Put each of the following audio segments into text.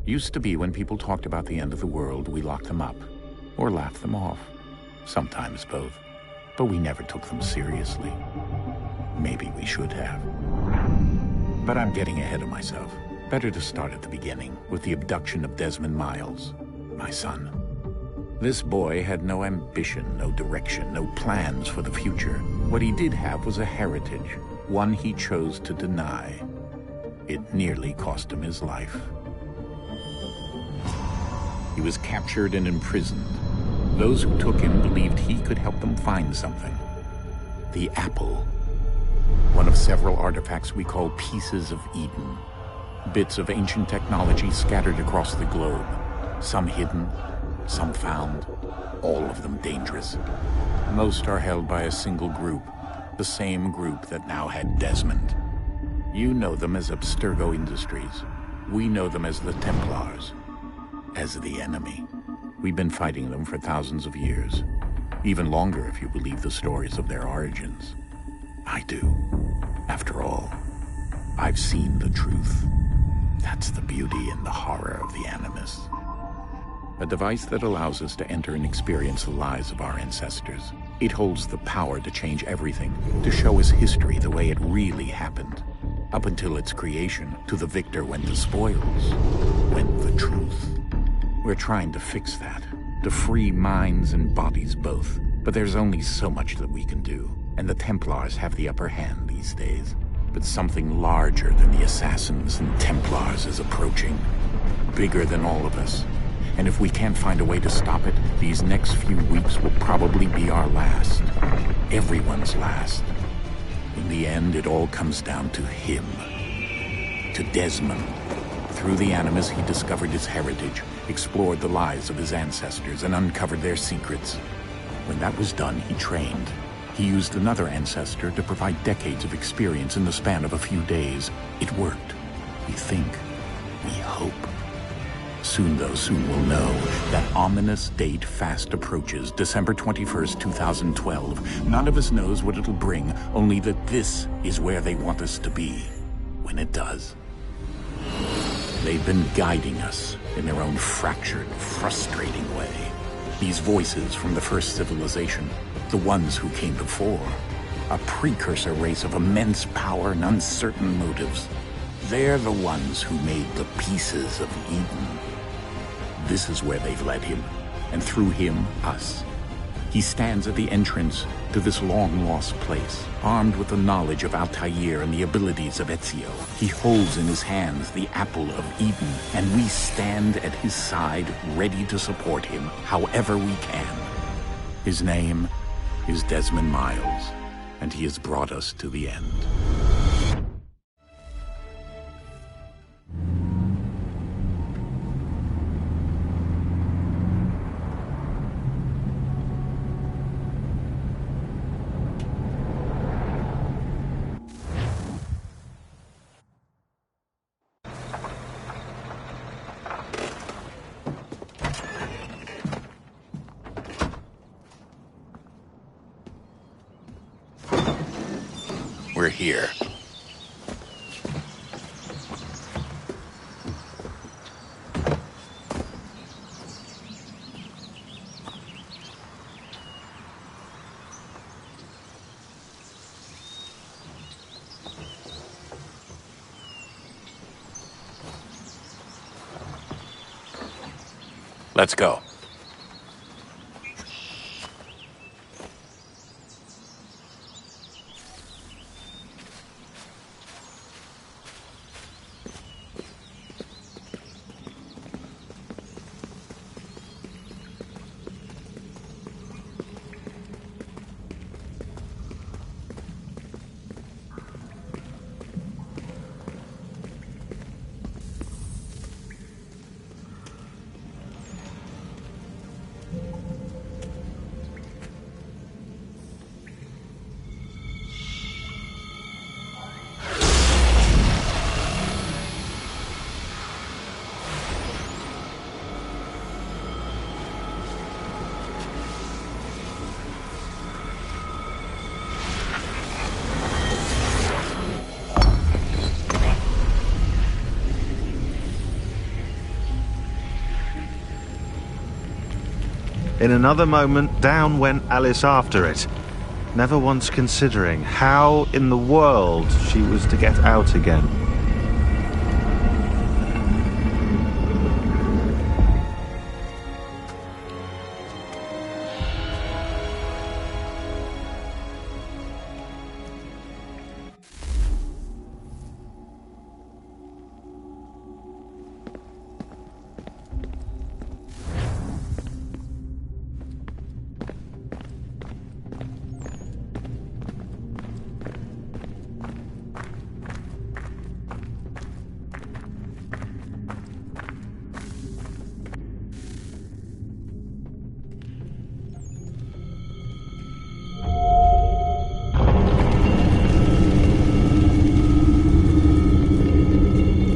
Used to be when people talked about the end of the world, we locked them up. Or laughed them off. Sometimes both. But we never took them seriously. Maybe we should have. But I'm getting ahead of myself. Better to start at the beginning, with the abduction of Desmond Miles, my son. This boy had no ambition, no direction, no plans for the future. What he did have was a heritage, one he chose to deny. It nearly cost him his life. He was captured and imprisoned. Those who took him believed he could help them find something. The apple. One of several artifacts we call Pieces of Eden. Bits of ancient technology scattered across the globe. Some hidden, some found, all of them dangerous. Most are held by a single group, the same group that now had Desmond. You know them as Abstergo Industries. We know them as the Templars, as the enemy. We've been fighting them for thousands of years, even longer if you believe the stories of their origins. I do. After all, I've seen the truth. That's the beauty and the horror of the Animus. A device that allows us to enter and experience the lives of our ancestors. It holds the power to change everything, to show us history the way it really happened. Up until its creation, to the victor went the spoils, went the truth. We're trying to fix that, to free minds and bodies both. But there's only so much that we can do, and the Templars have the upper hand these days. But something larger than the Assassins and Templars is approaching, bigger than all of us. And if we can't find a way to stop it, these next few weeks will probably be our last. Everyone's last. In the end, it all comes down to him. To Desmond. Through the Animus, he discovered his heritage, explored the lives of his ancestors, and uncovered their secrets. When that was done, he trained. He used another ancestor to provide decades of experience in the span of a few days. It worked. We think. We hope. Soon, though, soon we'll know. That ominous date fast approaches, December 21st, 2012. None of us knows what it'll bring, only that this is where they want us to be, when it does. They've been guiding us in their own fractured, frustrating way. These voices from the first civilization, the ones who came before, a precursor race of immense power and uncertain motives. They're the ones who made the Pieces of Eden. This is where they've led him, and through him, us. He stands at the entrance to this long-lost place, armed with the knowledge of Altair and the abilities of Ezio. He holds in his hands the Apple of Eden, and we stand at his side, ready to support him however we can. His name is Desmond Miles, and he has brought us to the end. We're here. Let's go. In another moment, down went Alice after it, never once considering how in the world she was to get out again.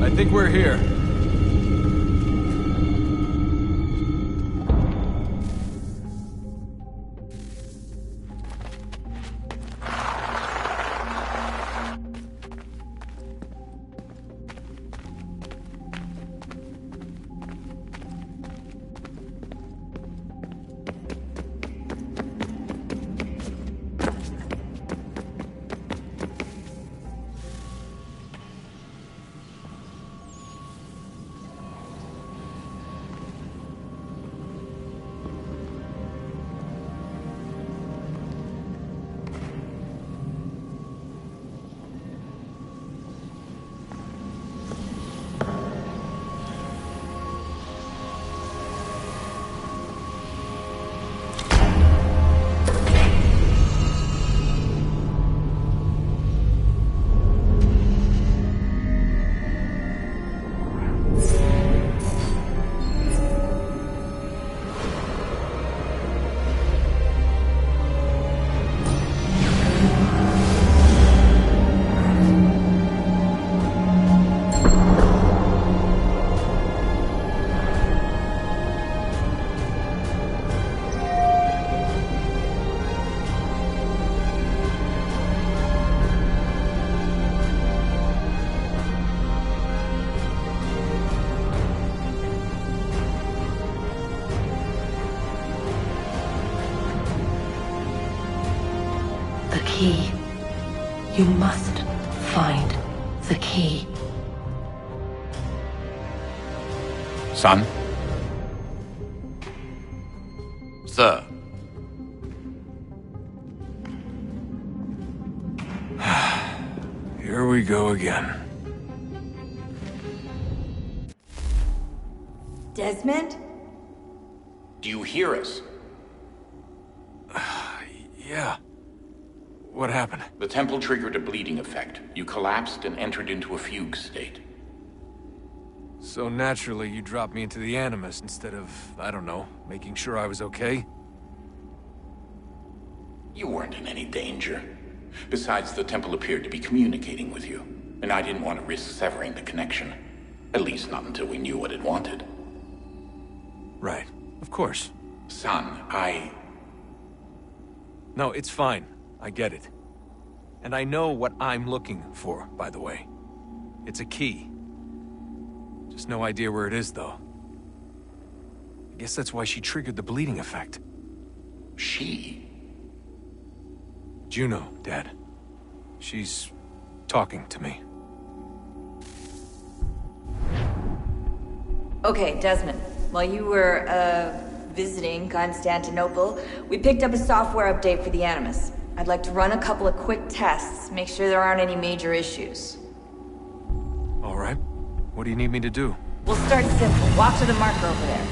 I think we're here. The key. You must find the key. Son? Sir. Here we go again. Desmond? Do you hear us? Yeah. What happened? The temple triggered a bleeding effect. You collapsed and entered into a fugue state. So naturally, you dropped me into the Animus instead of, I don't know, making sure I was okay? You weren't in any danger. Besides, the temple appeared to be communicating with you, and I didn't want to risk severing the connection. At least not until we knew what it wanted. Right. Of course. Son, No, it's fine. I get it. And I know what I'm looking for, by the way. It's a key. Just no idea where it is, though. I guess that's why she triggered the bleeding effect. She? Juno, Dad. She's talking to me. Okay, Desmond. While you were, visiting Constantinople, we picked up a software update for the Animus. I'd like to run a couple of quick tests, make sure there aren't any major issues. All right. What do you need me to do? We'll start simple. Walk to the marker over there.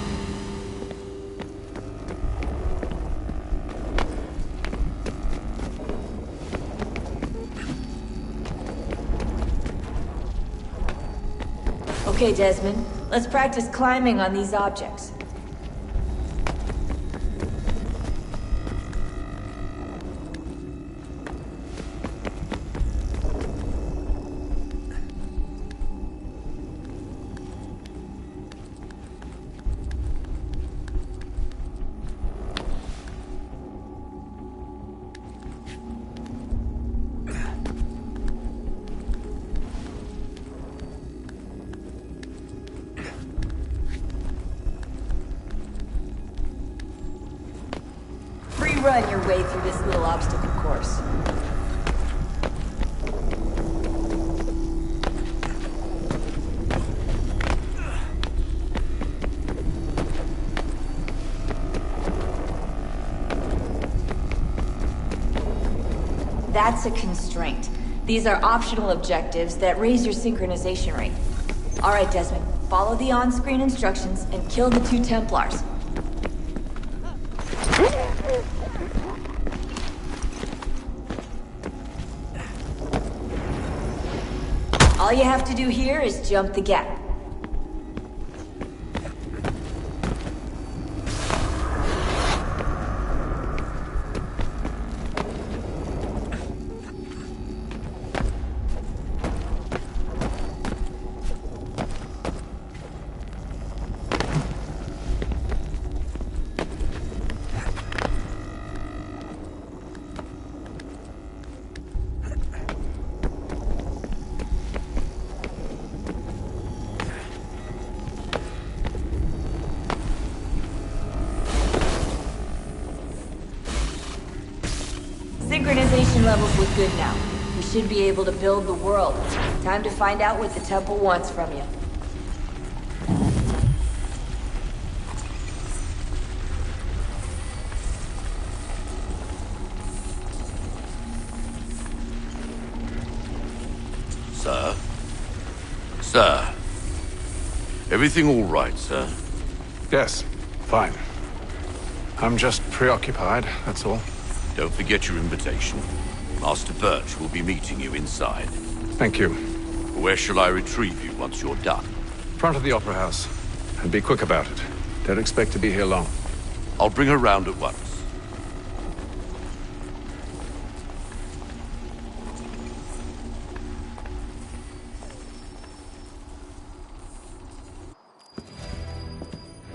Okay, Desmond. Let's practice climbing on these objects. run your way through this little obstacle course. That's a constraint. These are optional objectives that raise your synchronization rate. Alright, Desmond. Follow the on-screen instructions and kill the 2 Templars. All you have to do here is jump the gap. Synchronization levels look good now. We should be able to build the world. Time to find out what the temple wants from you. Sir? Sir? Everything all right, sir? Yes, fine. I'm just preoccupied, that's all. Don't forget your invitation. Master Birch will be meeting you inside. Thank you. Where shall I retrieve you once you're done? Front of the Opera House. And be quick about it. Don't expect to be here long. I'll bring her round at once.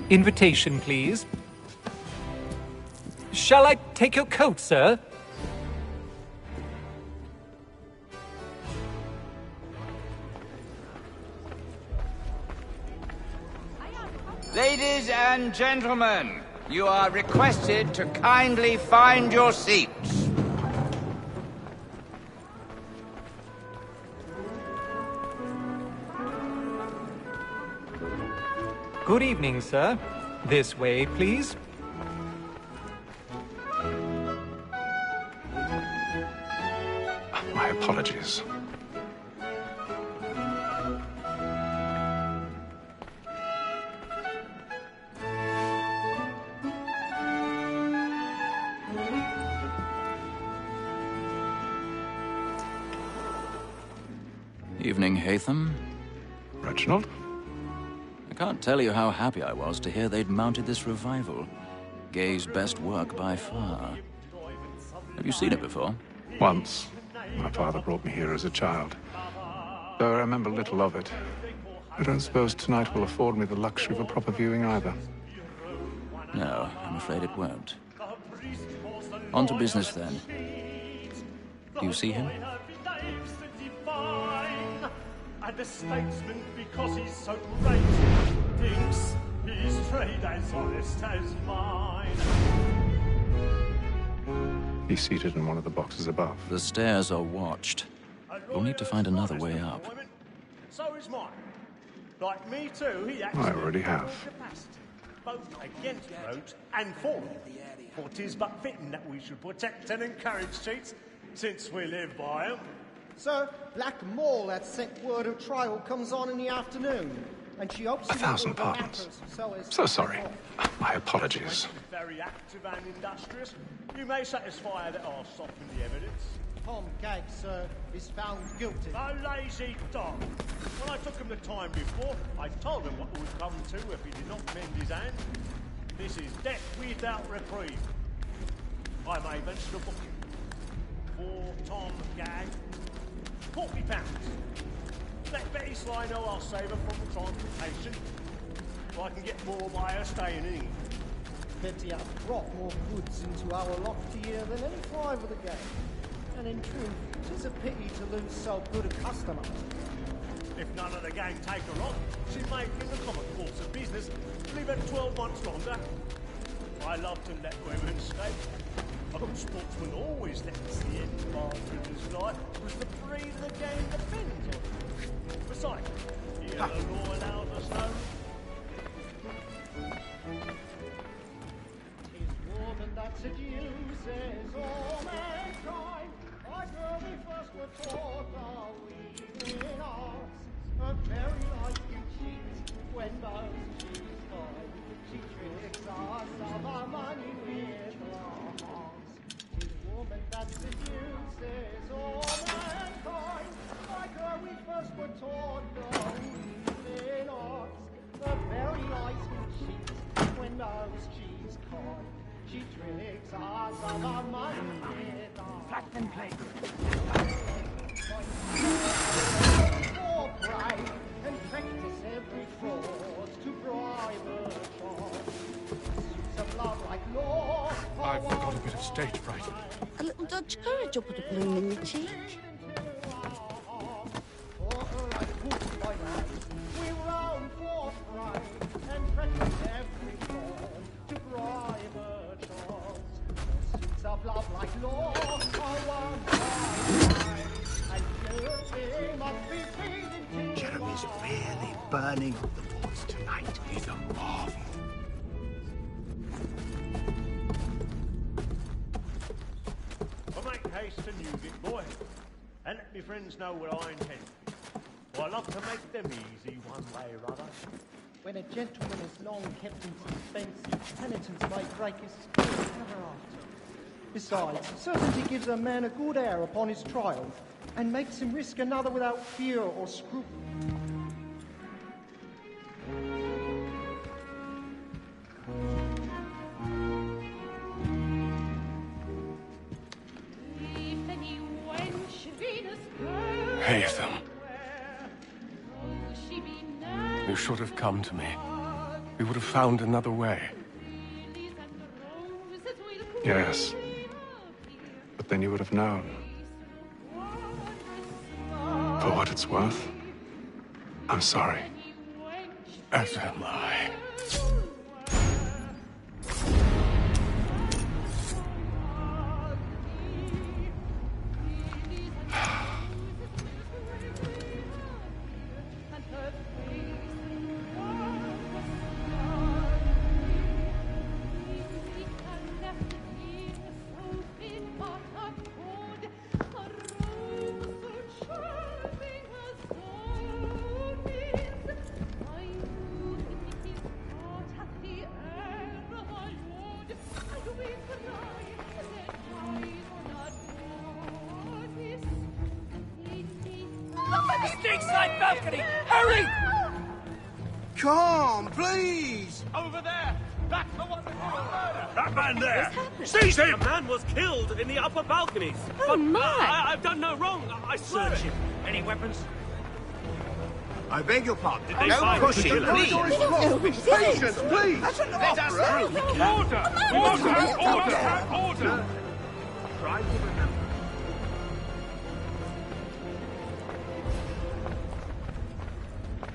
Invitation, please. Shall I take your coat, sir? Ladies and gentlemen, you are requested to kindly find your seats. Good evening, sir. This way, please. My apologies. Evening, Haytham. Reginald? I can't tell you how happy I was to hear they'd mounted this revival. Gay's best work by far. Have you seen it before? Once. My father brought me here as a child. Though I remember little of it. I don't suppose tonight will afford me the luxury of a proper viewing either. No, I'm afraid it won't. On to business, then. Do you see him? And the statesman, because he's so great, thinks his trade as honest as mine. He's seated in one of the boxes above. The stairs are watched. You'll need to find another way up. So is mine. Like me too, he acts I already have. both against roads and for them. For 'tis but fitting that we should protect and encourage cheats, since we live by them. Sir, Black Mall had sent word of trial comes on in the afternoon, and she hopes... 1,000 pardons. So sorry. My apologies. Very active and industrious. You may satisfy that I'll soften the evidence. Tom Gaggs, sir, is found guilty. A lazy dog. When I took him the time before, I told him what would come to if he did not mend his hand. This is death without reprieve. I may venture to book him. For Tom Gaggs, £40. Let Betty Sly know I'll save her from the transportation. If I can get more by her staying in England. Betty has brought more goods into our loft here than any five of the gang. And in truth, 'tis a pity to lose so good a customer. If none of the gang take her on, she may, in the common course of business, leave her 12 months longer. I love to let women escape. Sportsmen always let us see any bartenders fly, because the breed of the game depends on it. Besides, here the law allows us no. Tis woman that seduces all mankind. Like where we first were taught, are we in arts? A very life you cheat when most she's gone. She tricks us of our money with her hearts. Tis woman that seduces all mankind. Like her we first were taught, are we in arts? The very lies we cheat when most she's caught. She tricks us of our money with her flat and play. For pride and practice every fraud to bribe a child. Suits of love like law. I've got a bit of stage fright. A little Dutch courage will put a bloom in your cheek. We roam for pride and practice every fraud to bribe a child. Suits of love like law are one by and guilty must be feeding to. Jeremy's really burning up the boys tonight. He's a marvel. I make haste to Newgate, boy, and let me friends know what I intend. For I love to make them easy one way or other. When a gentleman is long kept in suspense, penitence may break his spirit ever after. Besides, certainty gives a man a good air upon his trial, and makes him risk another without fear or scruple. Haytham. You should have come to me. We would have found another way. Yes. But then you would have known. For what it's worth, I'm sorry. As am I. Stinkside balcony! Hurry! Come, please! Over there! That's the one that did the murder! That man there! Seize him! A man was killed in the upper balconies. Oh, but my! I've done no wrong. I swear Search it. him. Any weapons? I beg your pardon. Did they find the killer? Patience, please! Let us through! Order! Order! Try to remember.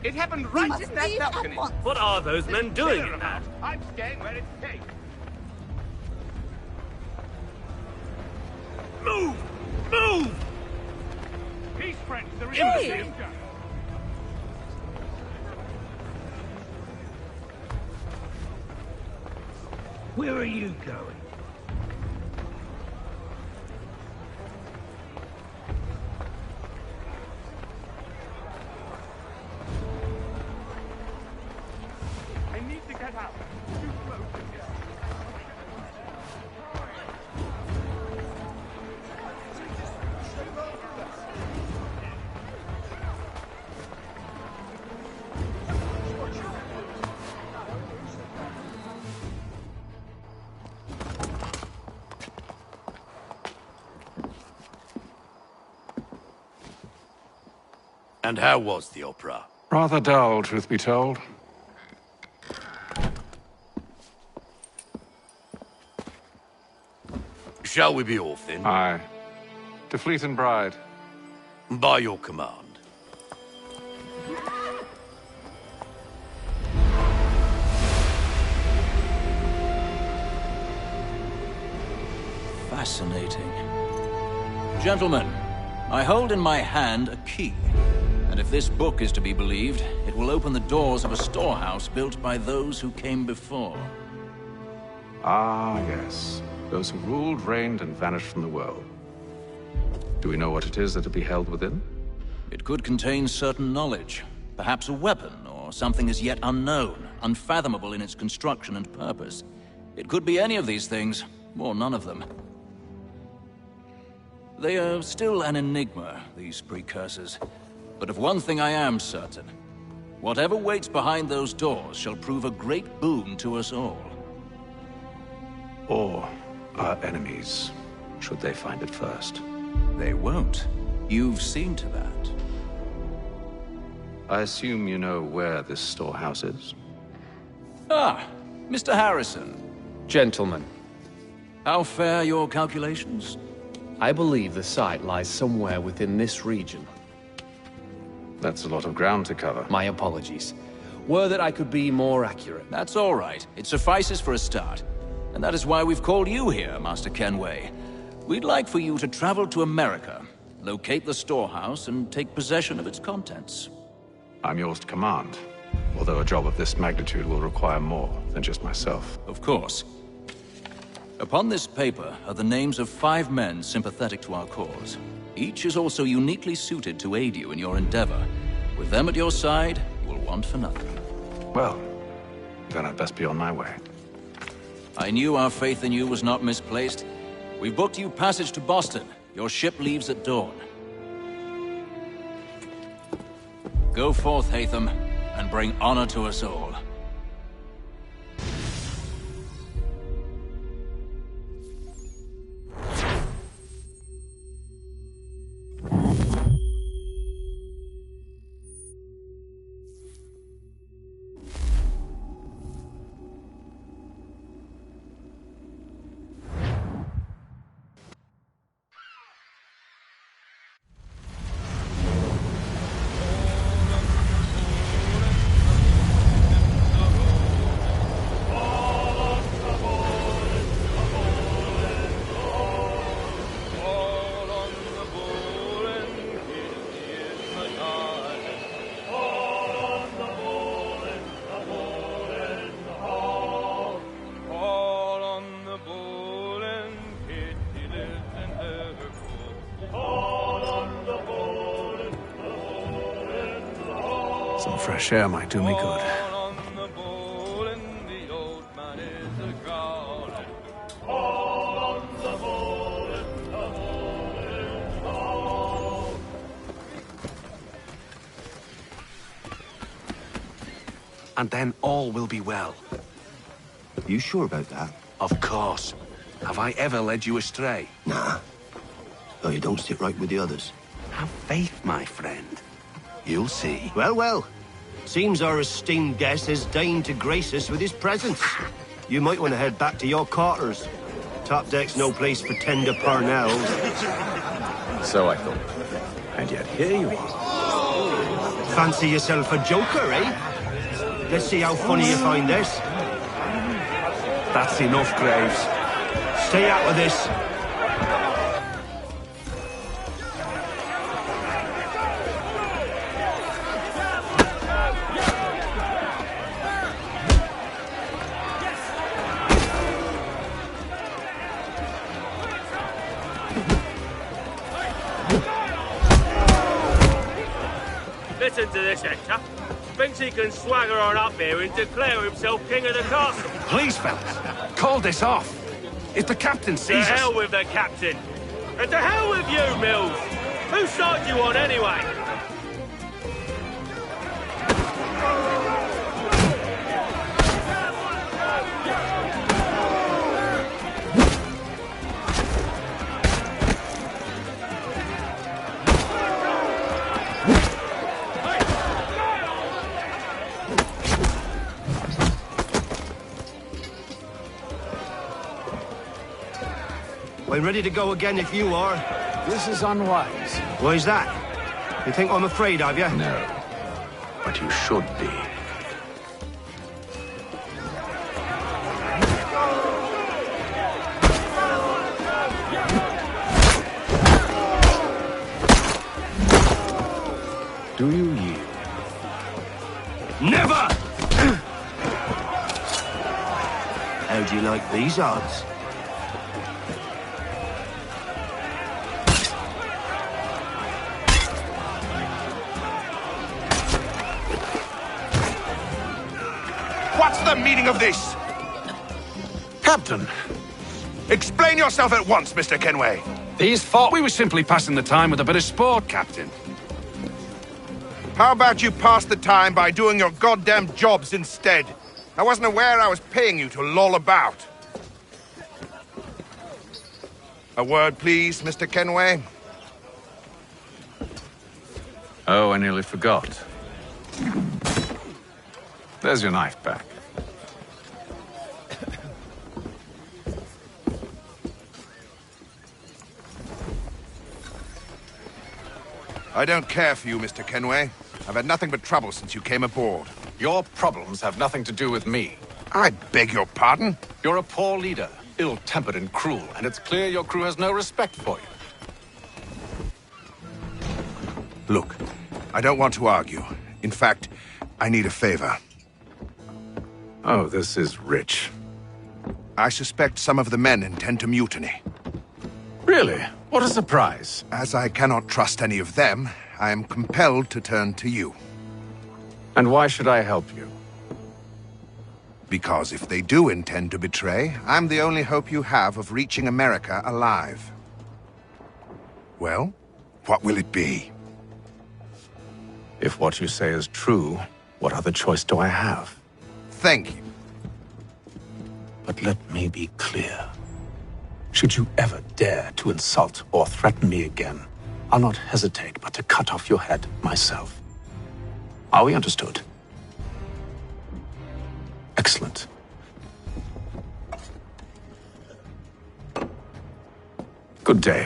It happened right in that balcony. What are those men doing in that? I'm staying where it's safe. Move! Move! Peace, friends. There is Hey! danger. Where are you going? I need to get out. Too close to here. And how was the opera? Rather dull, truth be told. Shall we be off then? Aye. To Fleet and Bride. By your command. fascinating. Gentlemen, I hold in my hand a key. And if this book is to be believed, it will open the doors of a storehouse built by those who came before. Ah, yes. Those who ruled, reigned, and vanished from the world. Do we know what it is that will be held within? It could contain certain knowledge. Perhaps a weapon, or something as yet unknown, unfathomable in its construction and purpose. It could be any of these things, or none of them. They are still an enigma, these precursors. But of one thing I am certain. Whatever waits behind those doors shall prove a great boon to us all. Or our enemies, should they find it first. They won't. You've seen to that. I assume you know where this storehouse is? Ah, Mr. Harrison. Gentlemen. How fare your calculations? I believe the site lies somewhere within this region. That's a lot of ground to cover. My apologies. Were that I could be more accurate. That's all right. It suffices for a start. And that is why we've called you here, Master Kenway. We'd like for you to travel to America, locate the storehouse, and take possession of its contents. I'm yours to command, although a job of this magnitude will require more than just myself. Of course. Upon this paper are the names of 5 men sympathetic to our cause. Each is also uniquely suited to aid you in your endeavor. With them at your side, you will want for nothing. Well, then I'd best be on my way. I knew our faith in you was not misplaced. We've booked you passage to Boston. Your ship leaves at dawn. Go forth, Hatham, and bring honor to us all. Some fresh air might do me good. And then all will be well. You sure about that? Of course. Have I ever led you astray? Nah. Oh, you don't sit right with the others. Have faith, my friend. You'll see. Well, well. Seems our esteemed guest has deigned to grace us with his presence. You might want to head back to your quarters. Top deck's no place for tender parnells. So I thought. And yet here you are. Fancy yourself a joker, eh? Let's see how funny you find this. That's enough, Graves. Stay out of this. Listen to this, Hector. Thinks he can swagger on up here and declare himself king of the castle. Please, fellas, call this off. If the captain sees us... To hell with the captain. And to hell with you, Mills. Whose side you on, anyway? I'm ready to go again if you are. This is unwise. Why's that? You think I'm afraid of you? No. But you should be. Do you yield? Never! How do you like these odds? What's the meaning of this? Captain! Explain yourself at once, Mr. Kenway. These fought. We were simply passing the time with a bit of sport, Captain. How about you pass the time by doing your goddamn jobs instead? I wasn't aware I was paying you to loll about. A word, please, Mr. Kenway. Oh, I nearly forgot. There's your knife back. I don't care for you, Mr. Kenway. I've had nothing but trouble since you came aboard. Your problems have nothing to do with me. I beg your pardon? You're a poor leader, ill-tempered and cruel, and it's clear your crew has no respect for you. Look, I don't want to argue. In fact, I need a favor. Oh, this is rich. I suspect some of the men intend to mutiny. Really? What a surprise. As I cannot trust any of them, I am compelled to turn to you. And why should I help you? Because if they do intend to betray, I'm the only hope you have of reaching America alive. Well, what will it be? If what you say is true, what other choice do I have? Thank you. But let me be clear. Should you ever dare to insult or threaten me again, I'll not hesitate but to cut off your head myself. Are we understood? Excellent. Good day.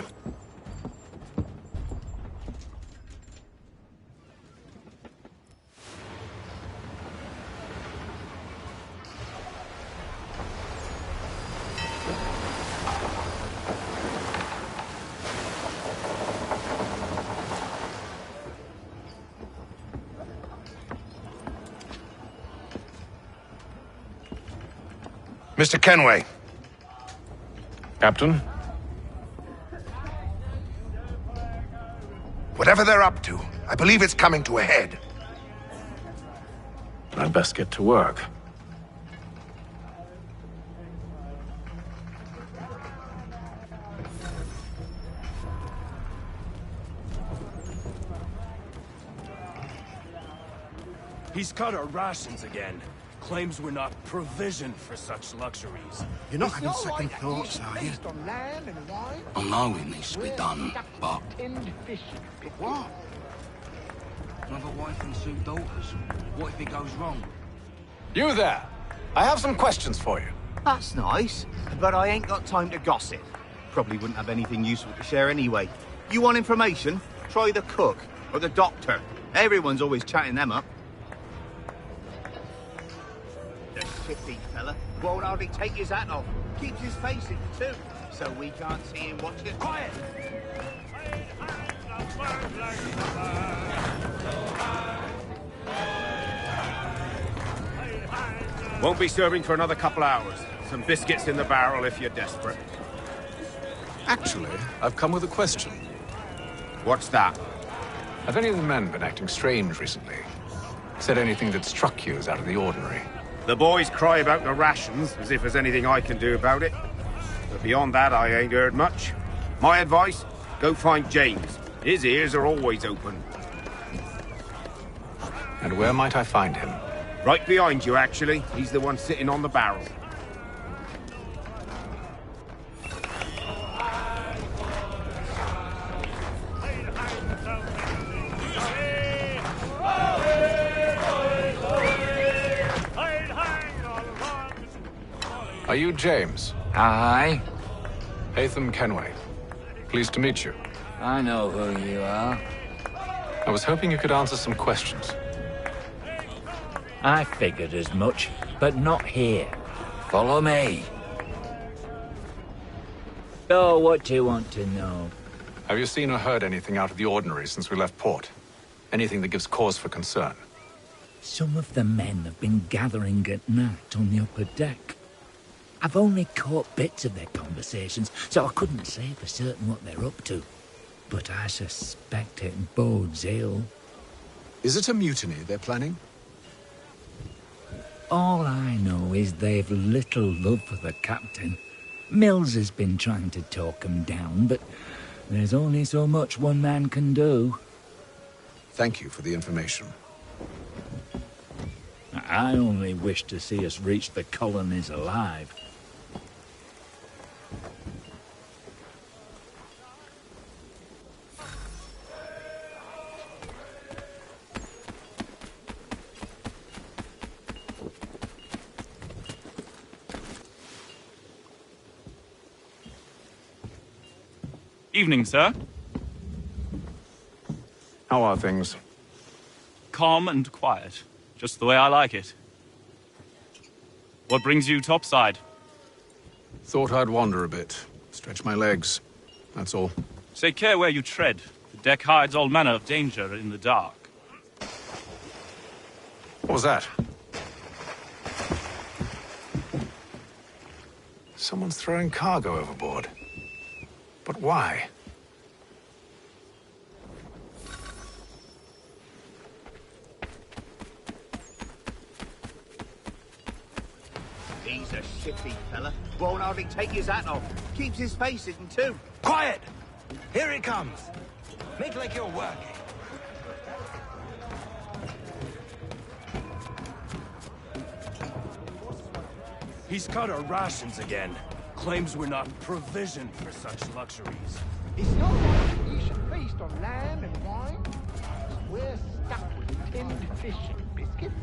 Mr. Kenway. Captain? Whatever they're up to, I believe it's coming to a head. I'd best get to work. He's cut our rations again. Claims we're not provisioned for such luxuries. You're not having second thoughts, are you? I know it needs to be done, but... What? Another wife and 2 daughters. What if it goes wrong? You there! I have some questions for you. That's nice, but I ain't got time to gossip. Probably wouldn't have anything useful to share anyway. You want information? Try the cook or the doctor. Everyone's always chatting them up. The shifty fella won't hardly take his hat off. Keeps his face in too, so we can't see him watching. Quiet! Won't be serving for another couple hours. Some biscuits in the barrel if you're desperate. Actually, I've come with a question. What's that? Have any of the men been acting strange recently? Said anything that struck you as out of the ordinary? The boys cry about the rations, as if there's anything I can do about it. But beyond that, I ain't heard much. My advice, go find James. His ears are always open. And where might I find him? Right behind you, actually. He's the one sitting on the barrel. Are you James? Aye. Haytham Kenway. Pleased to meet you. I know who you are. I was hoping you could answer some questions. I figured as much, but not here. Follow me. So, what do you want to know? Have you seen or heard anything out of the ordinary since we left port? Anything that gives cause for concern? Some of the men have been gathering at night on the upper deck. I've only caught bits of their conversations, so I couldn't say for certain what they're up to. But I suspect it bodes ill. Is it a mutiny they're planning? All I know is they've little love for the captain. Mills has been trying to talk them down, but there's only so much one man can do. Thank you for the information. I only wish to see us reach the colonies alive. Evening, sir. How are things? Calm and quiet. Just the way I like it. What brings you topside? Thought I'd wander a bit. Stretch my legs. That's all. Take care where you tread. The deck hides all manner of danger in the dark. What was that? Someone's throwing cargo overboard. But why? He's a shifty fella. Won't hardly take his hat off. Keeps his face hidden too. Quiet! Here he comes. Make like you're working. He's cut our rations again. Claims we're not provisioned for such luxuries. It's not like you should feast on lamb and wine. We're stuck with tinned fish and biscuits.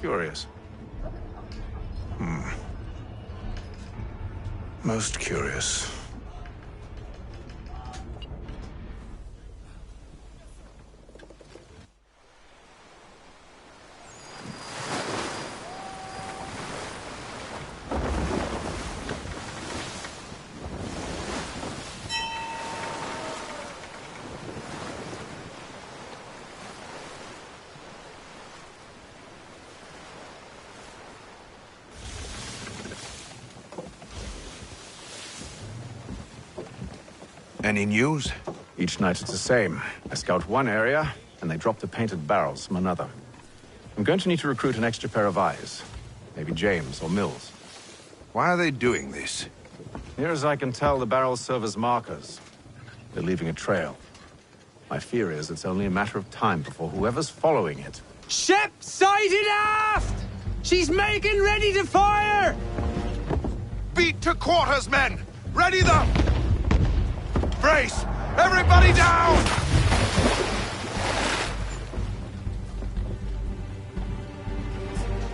Curious. Most curious. Any news? Each night it's the same. I scout one area, and they drop the painted barrels from another. I'm going to need to recruit an extra pair of eyes. Maybe James or Mills. Why are they doing this? Near as I can tell, the barrels serve as markers. They're leaving a trail. My fear is it's only a matter of time before whoever's following it... Ship sighted aft! She's making ready to fire! Beat to quarters, men! Ready them! Brace! Everybody down!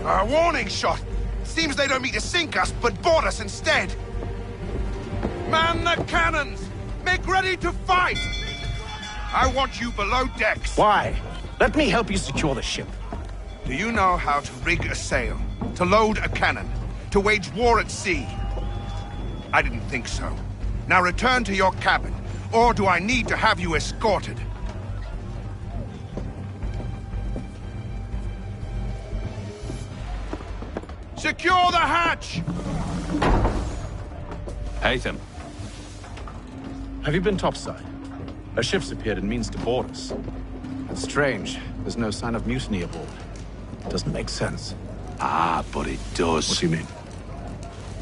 A warning shot! Seems they don't mean to sink us, but board us instead! Man the cannons! Make ready to fight! I want you below decks! Why? Let me help you secure the ship. Do you know how to rig a sail? To load a cannon? To wage war at sea? I didn't think so. Now return to your cabin, or do I need to have you escorted? Secure the hatch! Haytham. Have you been topside? A ship's appeared and means to board us. It's strange. There's no sign of mutiny aboard. It doesn't make sense. Ah, but it does. What do you mean?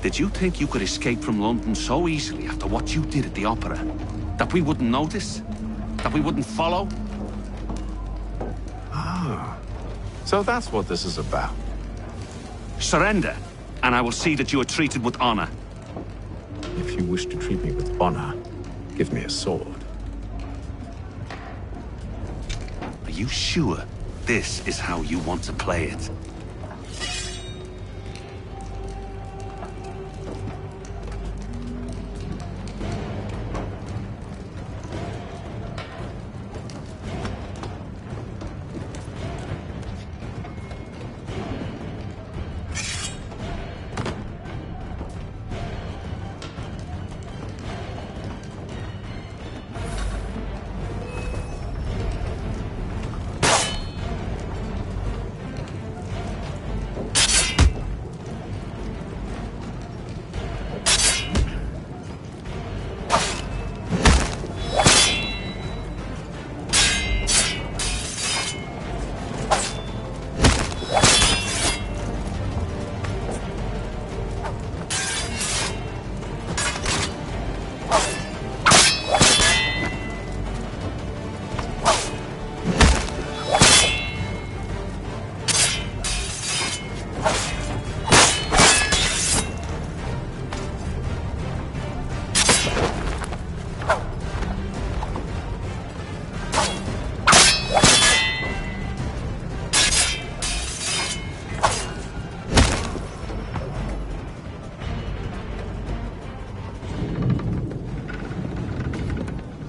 Did you think you could escape from London so easily after what you did at the opera? That we wouldn't notice? That we wouldn't follow? Ah. So that's what this is about. Surrender, and I will see that you are treated with honor. If you wish to treat me with honor, give me a sword. Are you sure this is how you want to play it?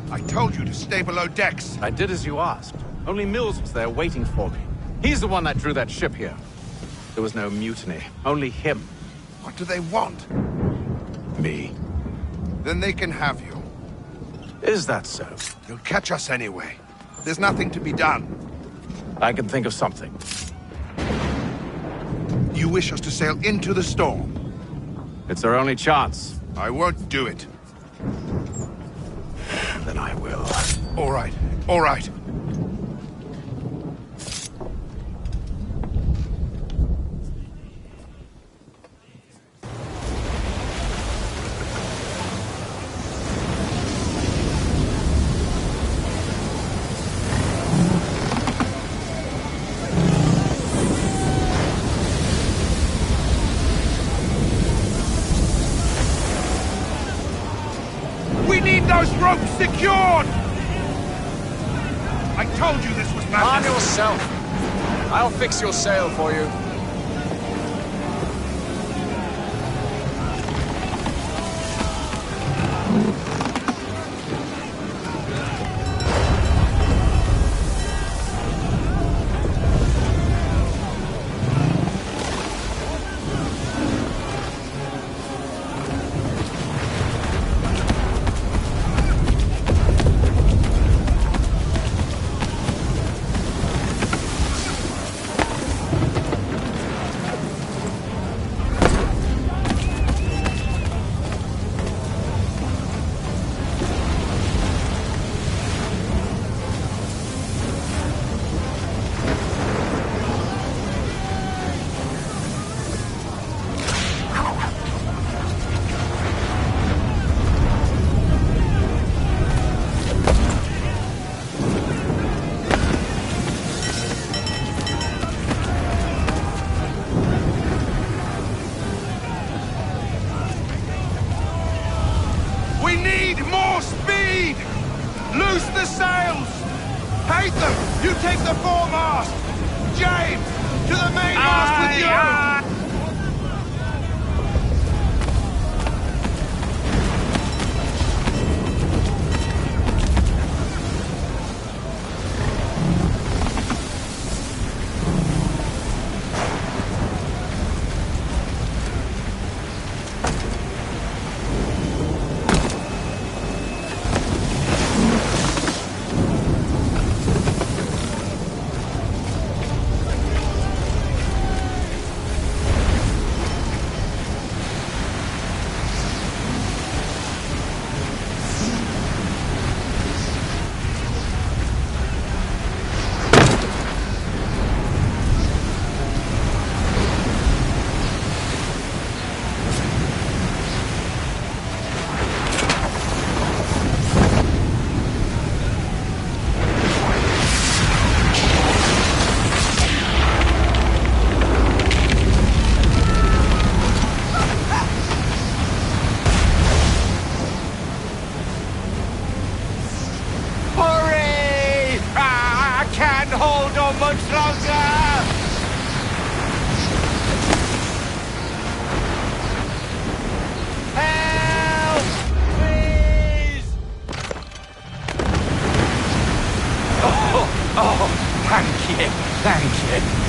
I told you to stay below decks. I did as you asked. Only Mills was there waiting for me. He's the one that drew that ship here. There was no mutiny, only him. What do they want? Me. Then they can have you. Is that so? You'll catch us anyway. There's nothing to be done. I can think of something. You wish us to sail into the storm? It's our only chance. I won't do it. Then I will. All right, all right. We need those ropes secured! I told you this was madness. Arm yourself. I'll fix your sail for you. We need more speed! Loose the sails! Haytham, you take the foremast! James, to the mainmast with you! Hurry! I can't hold on much longer! Help! Please! Oh, thank you, thank you.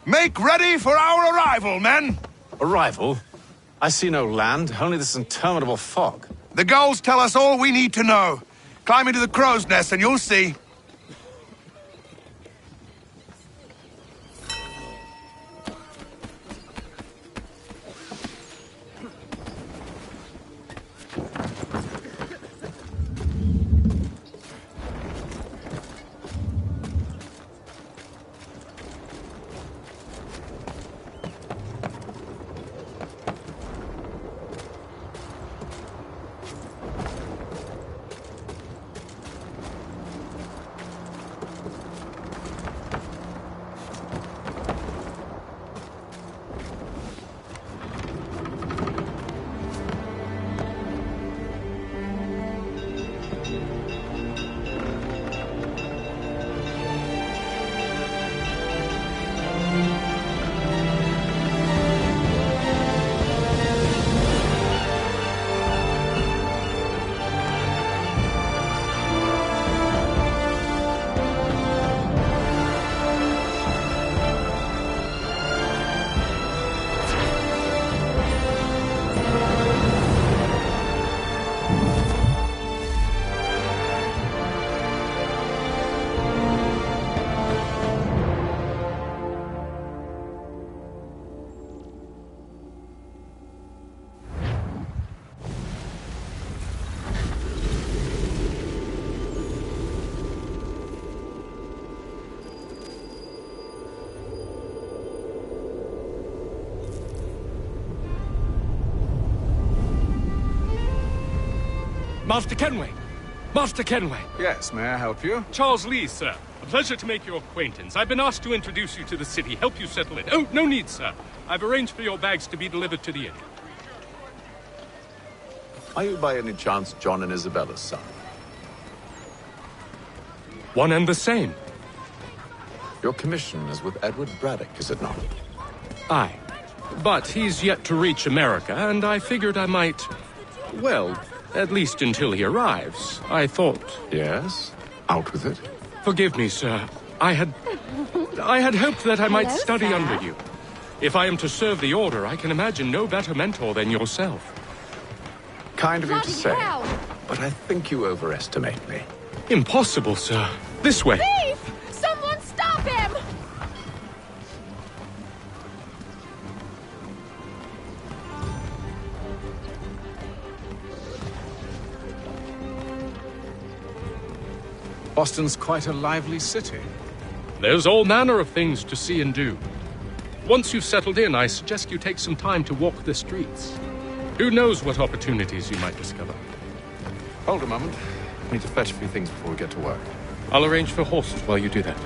Make ready for our arrival, men! Arrival? I see no land, only this interminable fog. The gulls tell us all we need to know. Climb into the crow's nest and you'll see. Master Kenway! Master Kenway! Yes, may I help you? Charles Lee, sir. A pleasure to make your acquaintance. I've been asked to introduce you to the city, help you settle in. Oh, no need, sir. I've arranged for your bags to be delivered to the inn. Are you by any chance John and Isabella's son? One and the same. Your commission is with Edward Braddock, is it not? Aye. But he's yet to reach America, and I figured I might... Well, at least until he arrives, I thought... Yes? Out with it. Forgive me, sir. I had hoped that I might study under you. If I am to serve the Order, I can imagine no better mentor than yourself. Kind of you to say, but I think you overestimate me. Impossible, sir. This way. Thief! Someone stop him! Boston's quite a lively city. There's all manner of things to see and do. Once you've settled in, I suggest you take some time to walk the streets. Who knows what opportunities you might discover. Hold a moment. I need to fetch a few things before we get to work. I'll arrange for horses while you do that.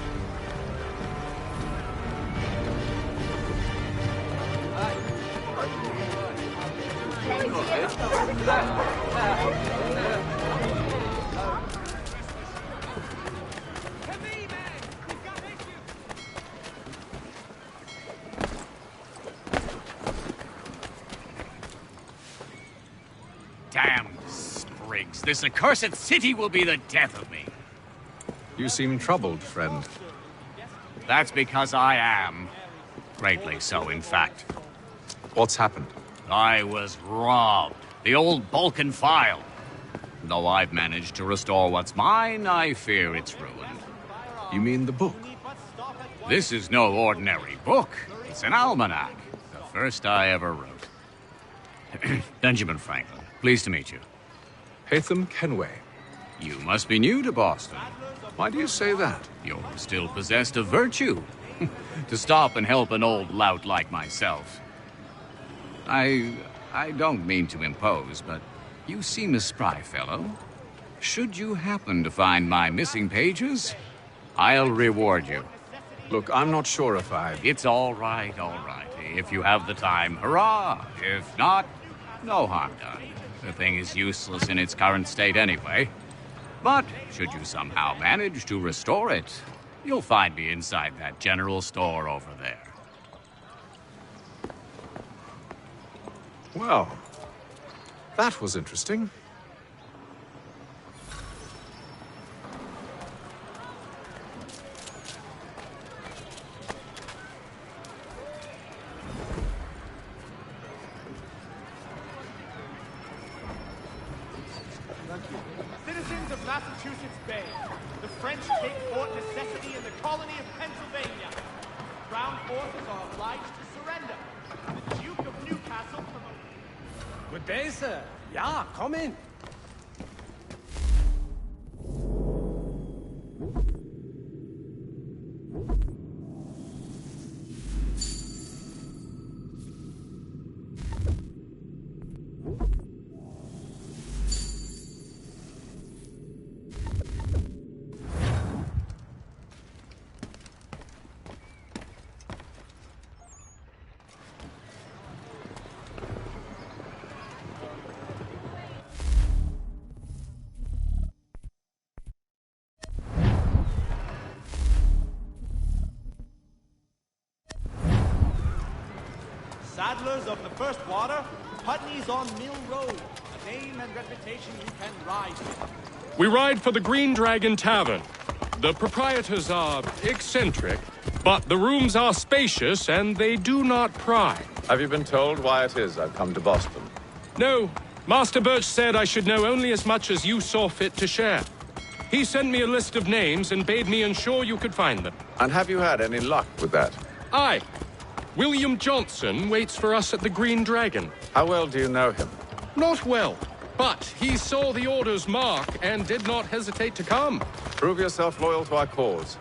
Damn sprigs. This accursed city will be the death of me. You seem troubled, friend. That's because I am. Greatly so, in fact. What's happened? I was robbed. The old Balkan file. Though I've managed to restore what's mine, I fear it's ruined. You mean the book? This is no ordinary book. It's an almanac. The first I ever wrote. Benjamin Franklin. Pleased to meet you. Haytham Kenway. You must be new to Boston. Why do you say that? You're still possessed of virtue. To stop and help an old lout like myself. I don't mean to impose, but you seem a spry fellow. Should you happen to find my missing pages, I'll reward you. Look, I'm not sure if I... It's all right, all right. If you have the time, hurrah! If not, no harm done. The thing is useless in its current state anyway. But should you somehow manage to restore it, you'll find me inside that general store over there. Well, that was interesting. French take Fort Necessity in the colony of Pennsylvania. Crown forces are obliged to surrender. The Duke of Newcastle promoted. Good day, sir. Yeah, come in. Saddlers of the first water, Putney's on Mill Road. A name and reputation you can ride with. We ride for the Green Dragon Tavern. The proprietors are eccentric, but the rooms are spacious and they do not pry. Have you been told why it is I've come to Boston? No. Master Birch said I should know only as much as you saw fit to share. He sent me a list of names and bade me ensure you could find them. And have you had any luck with that? Aye. William Johnson waits for us at the Green Dragon. How well do you know him? Not well, but he saw the order's mark and did not hesitate to come. Prove yourself loyal to our cause,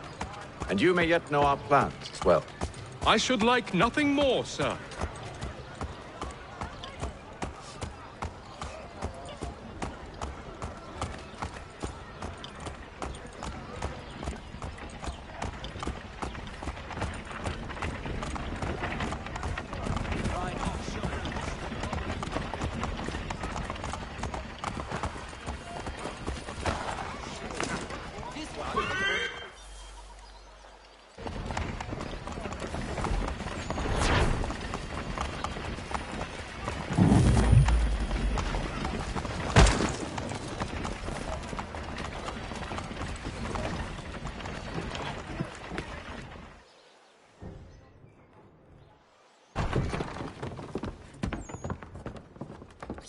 and you may yet know our plans as well. I should like nothing more, sir.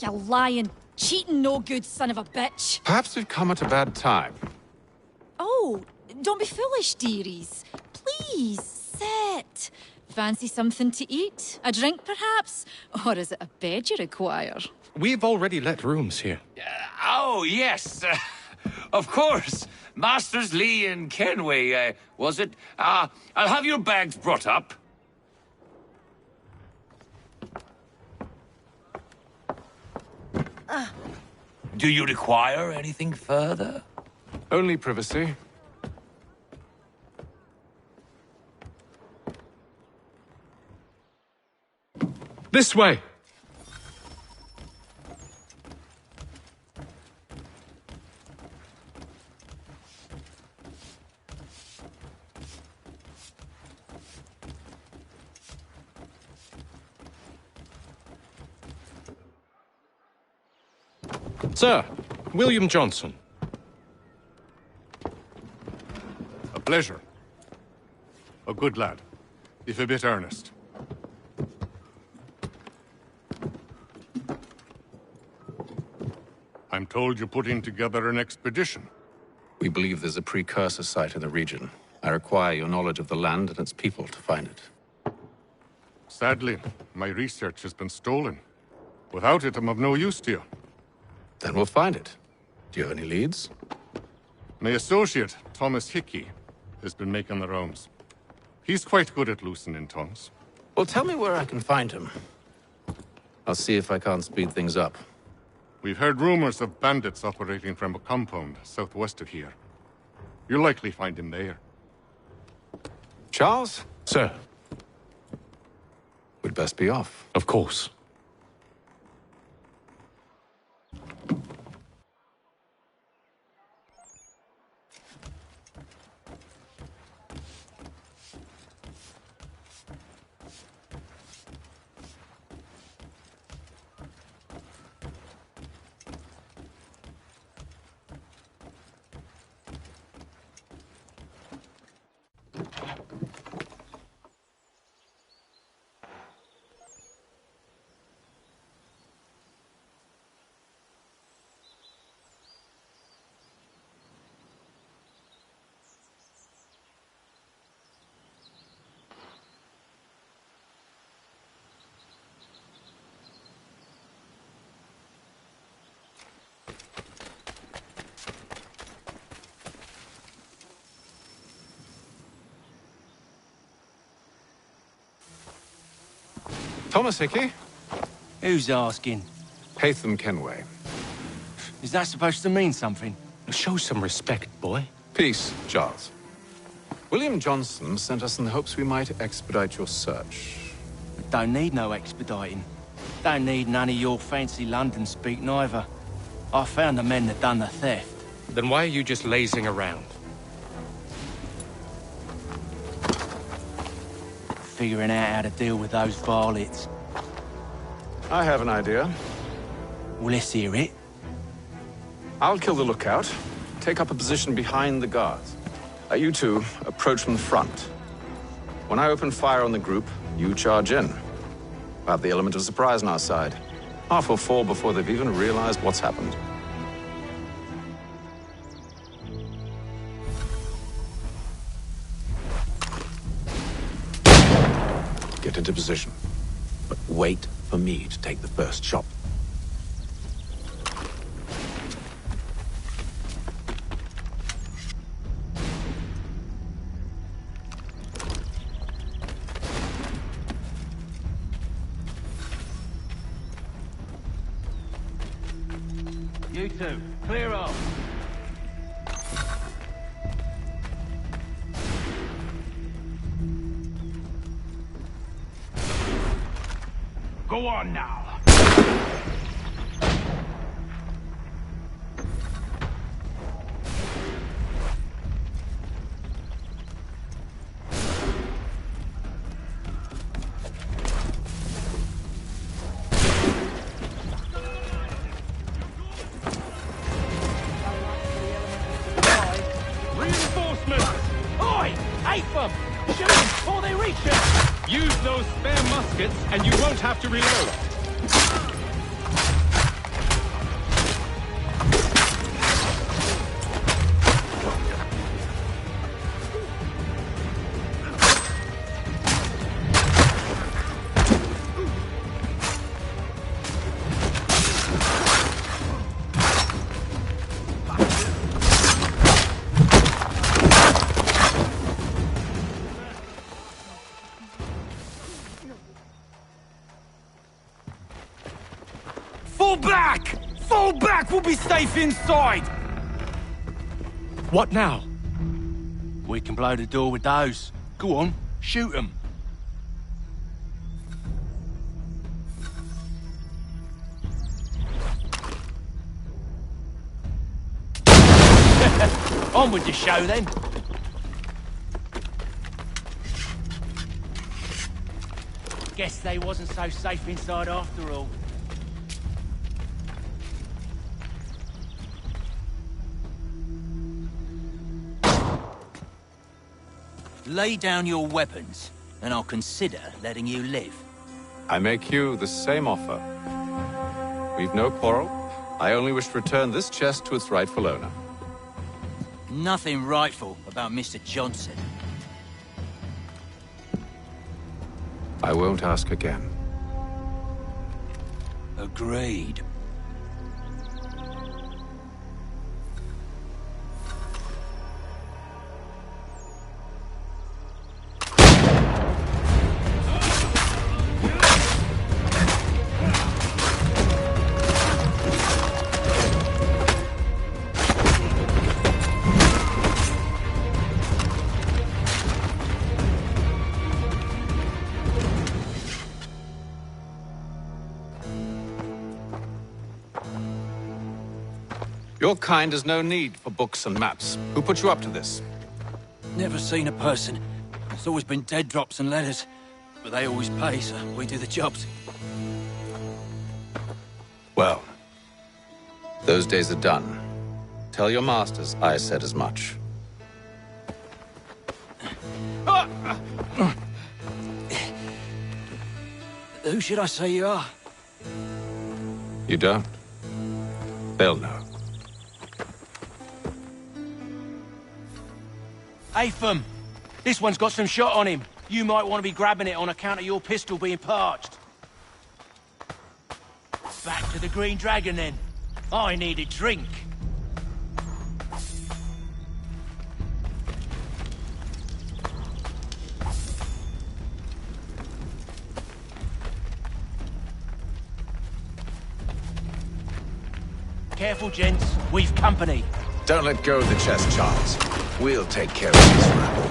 You lying, cheating, no good son of a bitch. Perhaps we've come at a bad time. Oh, don't be foolish, dearies. Please, sit. Fancy something to eat? A drink, perhaps? Or is it a bed you require? We've already let rooms here. Oh, yes. Of course. Masters Lee and Kenway, was it? I'll have your bags brought up. Do you require anything further? Only privacy. This way. Sir, William Johnson. A pleasure. A good lad, if a bit earnest. I'm told you're putting together an expedition. We believe there's a precursor site in the region. I require your knowledge of the land and its people to find it. Sadly, my research has been stolen. Without it, I'm of no use to you. Then we'll find it. Do you have any leads? My associate, Thomas Hickey, has been making the rounds. He's quite good at loosening tongues. Well, tell me where I can find him. I'll see if I can't speed things up. We've heard rumors of bandits operating from a compound southwest of here. You'll likely find him there. Charles? Sir. We'd best be off. Of course. Thomas Hickey? Who's asking? Haytham Kenway. Is that supposed to mean something? Show some respect, boy. Peace, Charles. William Johnson sent us in the hopes we might expedite your search. Don't need no expediting. Don't need none of your fancy London speak neither. I found the men that done the theft. Then why are you just lazing around? Figuring out how to deal with those varlets. I have an idea. Well, let's hear it. I'll kill the lookout, take up a position behind the guards. You two approach from the front. When I open fire on the group, you charge in. We'll have the element of surprise on our side. Half will fall before they've even realized what's happened. Get into position. But wait for me to take the first shot. You two, clear off. Go on now. Reinforcements! Oi! Haytham! Shoot them before they reach us! Use those spare muskets, and you won't have to reload. Fall back! Fall back! We'll be safe inside! What now? We can blow the door with those. Go on, shoot them. On with the show then. Guess they wasn't so safe inside after all. Lay down your weapons, and I'll consider letting you live. I make you the same offer. We've no quarrel. I only wish to return this chest to its rightful owner. Nothing rightful about Mr. Johnson. I won't ask again. Agreed. Your kind has no need for books and maps. Who put you up to this? Never seen a person. It's always been dead drops and letters. But they always pay, so we do the jobs. Well, those days are done. Tell your masters I said as much. Who should I say you are? You don't? They'll know. Haytham, this one's got some shot on him. You might want to be grabbing it on account of your pistol being parched. Back to the Green Dragon, then. I need a drink. Careful, gents. We've company. Don't let go of the chest, Charles. We'll take care of this rabble.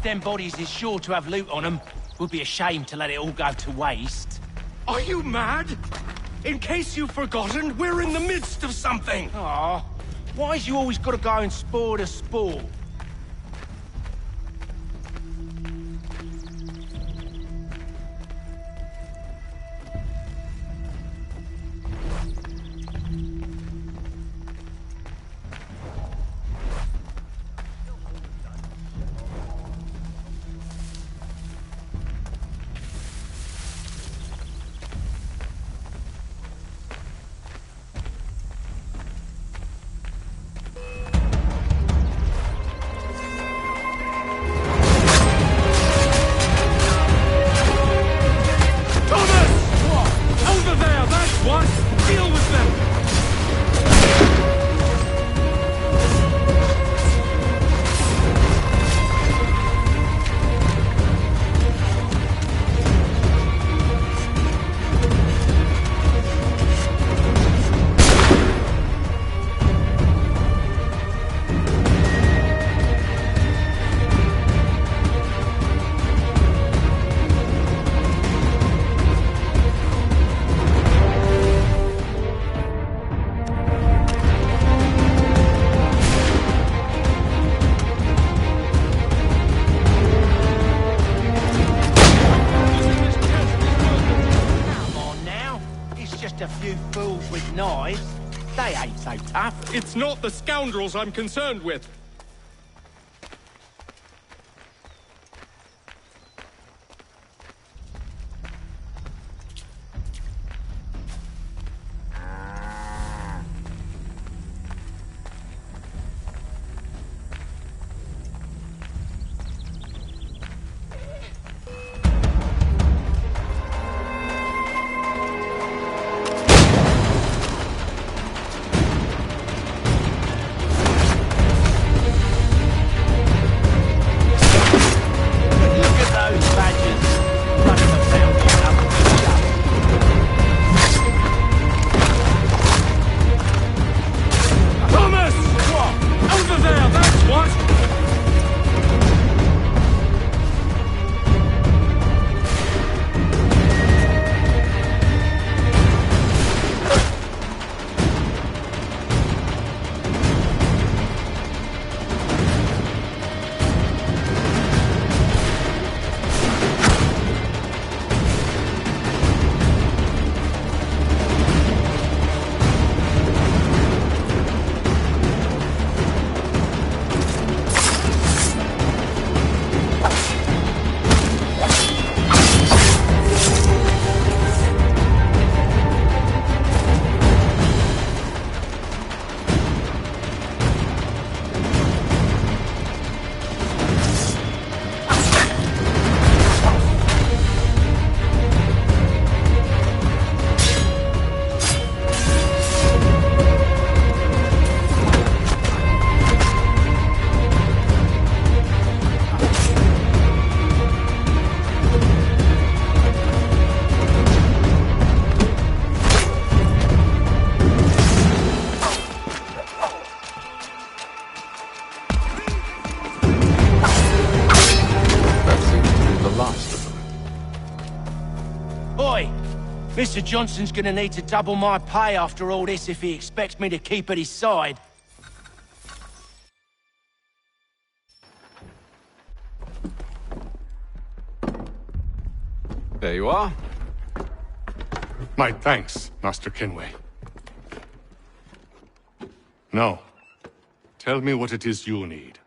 Them bodies is sure to have loot on them. Would be a shame to let it all go to waste. Are you mad? In case you've forgotten, we're in the midst of something! Aw, why's you always gotta go and spoil the sport? It's not the scoundrels I'm concerned with. Mr. Johnson's gonna need to double my pay after all this if he expects me to keep at his side. There you are. My thanks, Master Kenway. Now, tell me what it is you need.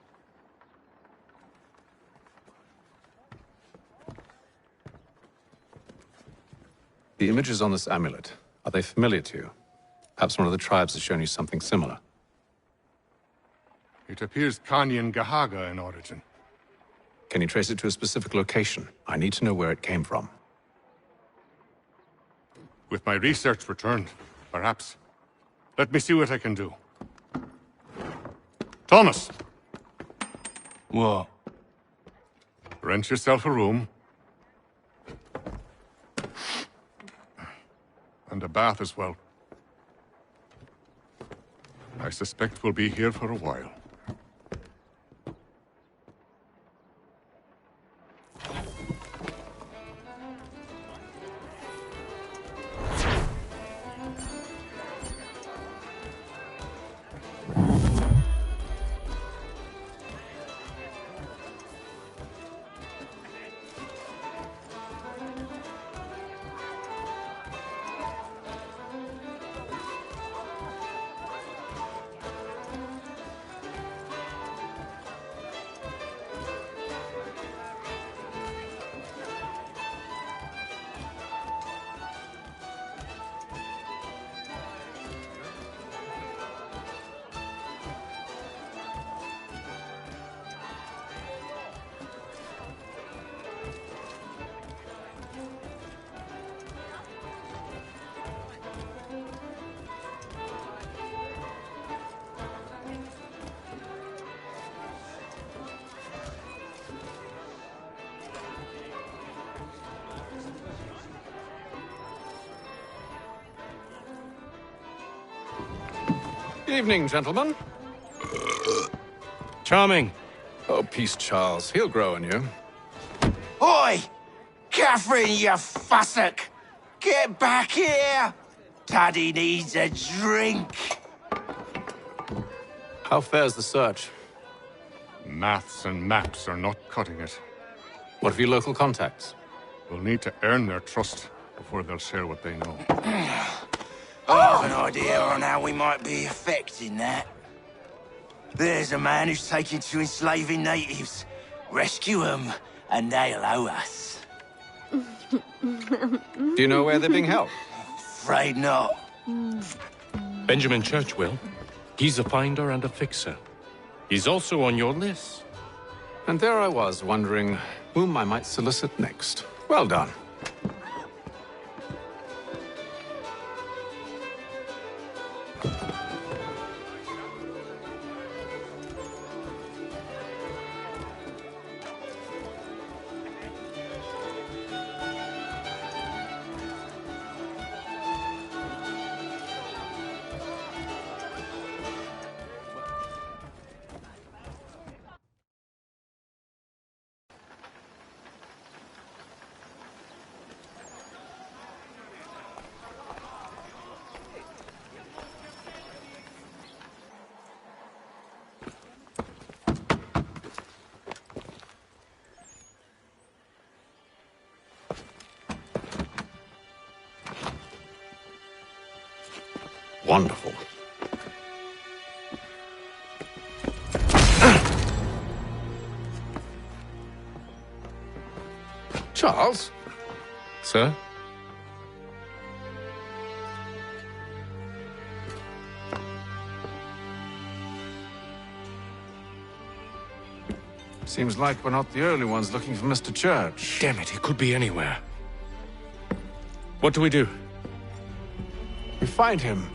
The images on this amulet, are they familiar to you? Perhaps one of the tribes has shown you something similar. It appears Kanyan Gahaga in origin. Can you trace it to a specific location? I need to know where it came from. With my research returned, perhaps. Let me see what I can do. Thomas! What? Rent yourself a room. And a bath as well. I suspect we'll be here for a while. Evening, gentlemen. Charming. Oh, peace, Charles. He'll grow on you. Oi! Catherine, you fussock! Get back here! Daddy needs a drink. How fares the search? Maths and maps are not cutting it. What of your local contacts? We'll need to earn their trust before they'll share what they know. I have an idea on how we might be affecting that. There's a man who's taken to enslaving natives. Rescue them, and they'll owe us. Do you know where they're being held? Afraid not. Benjamin Church will. He's a finder and a fixer. He's also on your list. And there I was, wondering whom I might solicit next. Well done. Wonderful. Charles? Sir? Seems like we're not the only ones looking for Mr. Church. Damn it, he could be anywhere. What do we do? We find him.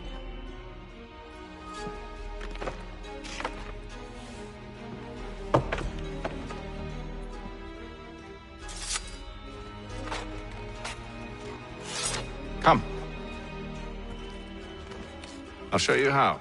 Come. I'll show you how.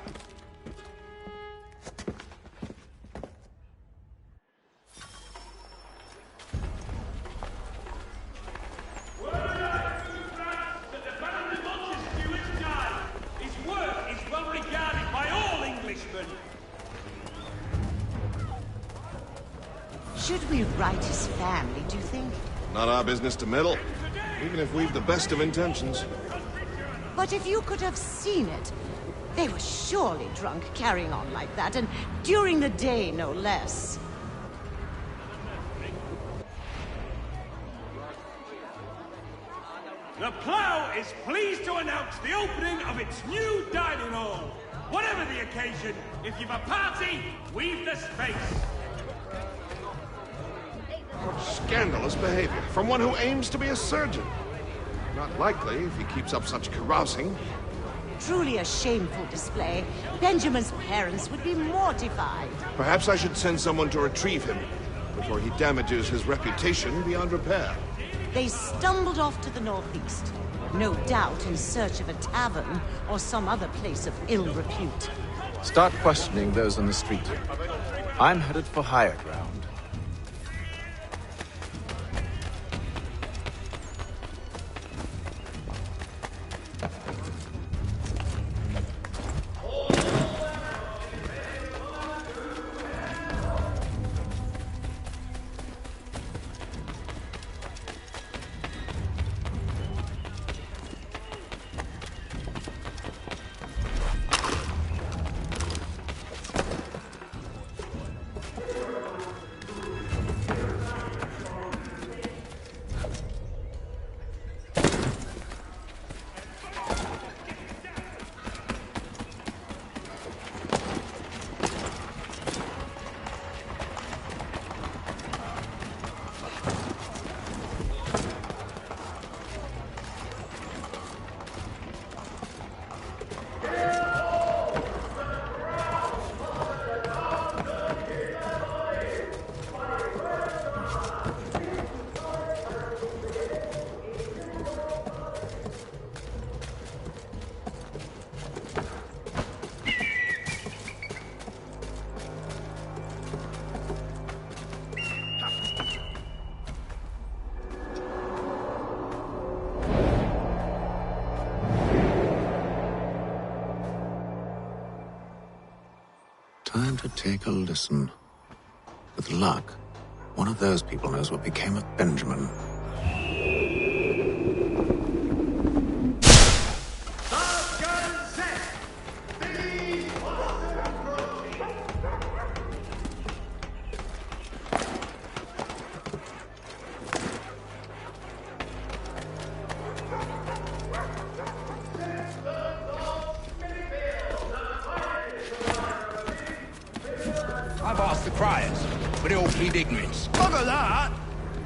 Should we write his family, do you think? Not our business to meddle, even if we've the best of intentions. But if you could have seen it, they were surely drunk carrying on like that, and during the day, no less. The Plough is pleased to announce the opening of its new dining hall. Whatever the occasion, if you've a party, we've the space. What scandalous behavior from one who aims to be a surgeon. Not likely if he keeps up such carousing. Truly a shameful display. Benjamin's parents would be mortified. Perhaps I should send someone to retrieve him before he damages his reputation beyond repair. They stumbled off to the northeast, no doubt in search of a tavern or some other place of ill repute. Start questioning those in the street. I'm headed for higher ground. Time to take a listen. With luck, one of those people knows what became of Benjamin. I've asked the criers, but they all plead ignorance. Bugger that!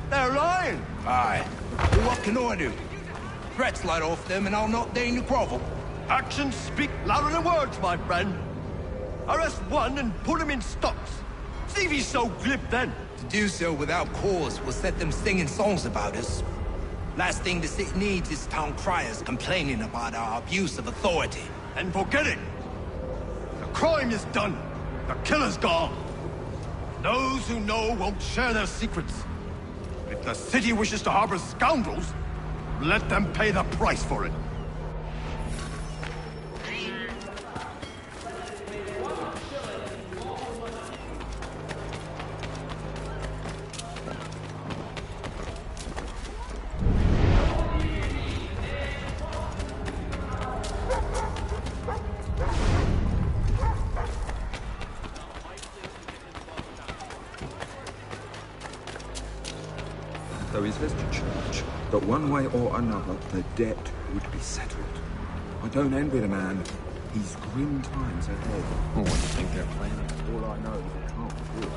They're lying! Aye. Well, what can I do? Threats light off them and I'll not deign to grovel. Actions speak louder than words, my friend. Arrest one and put him in stocks. See if he's so glib then. To do so without cause will set them singing songs about us. Last thing the city needs is town criers complaining about our abuse of authority. And forget it. The crime is done. The killer's gone. Those who know won't share their secrets. If the city wishes to harbor scoundrels, let them pay the price for it. There is less to charge, but one way or another, the debt would be settled. I don't envy the man. He's grim times ahead. Well, what do you think they're planning? All I know is it can't be good.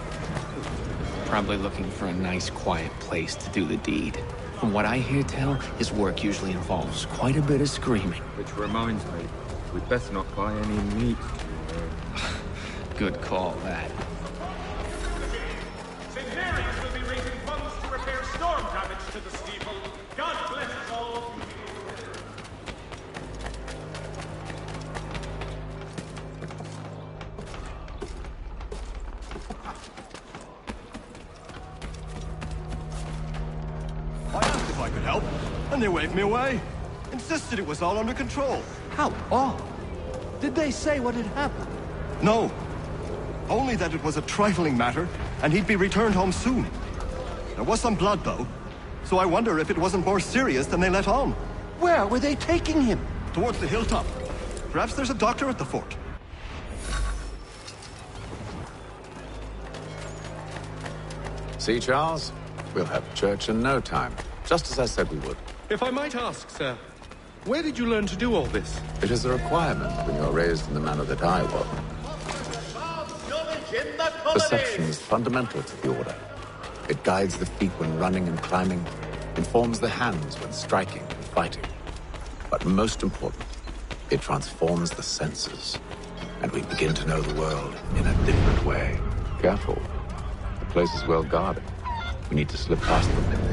Probably looking for a nice, quiet place to do the deed. From what I hear tell, his work usually involves quite a bit of screaming. Which reminds me, we'd best not buy any meat. Good call, that. St. Mary's will be raising funds to repair storm damage to the steeple. God bless us all. I asked if I could help, and they waved me away. Insisted it was all under control. How odd. Did they say what had happened? No. Only that it was a trifling matter, and he'd be returned home soon. There was some blood, though, so I wonder if it wasn't more serious than they let on. Where were they taking him? Towards the hilltop. Perhaps there's a doctor at the fort. See, Charles? We'll have church in no time, just as I said we would. If I might ask, sir, where did you learn to do all this? It is a requirement when you're raised in the manner that I was. Perception is fundamental to the Order. It guides the feet when running and climbing, informs the hands when striking and fighting. But most important, it transforms the senses, and we begin to know the world in a different way. Careful. The place is well guarded. We need to slip past them.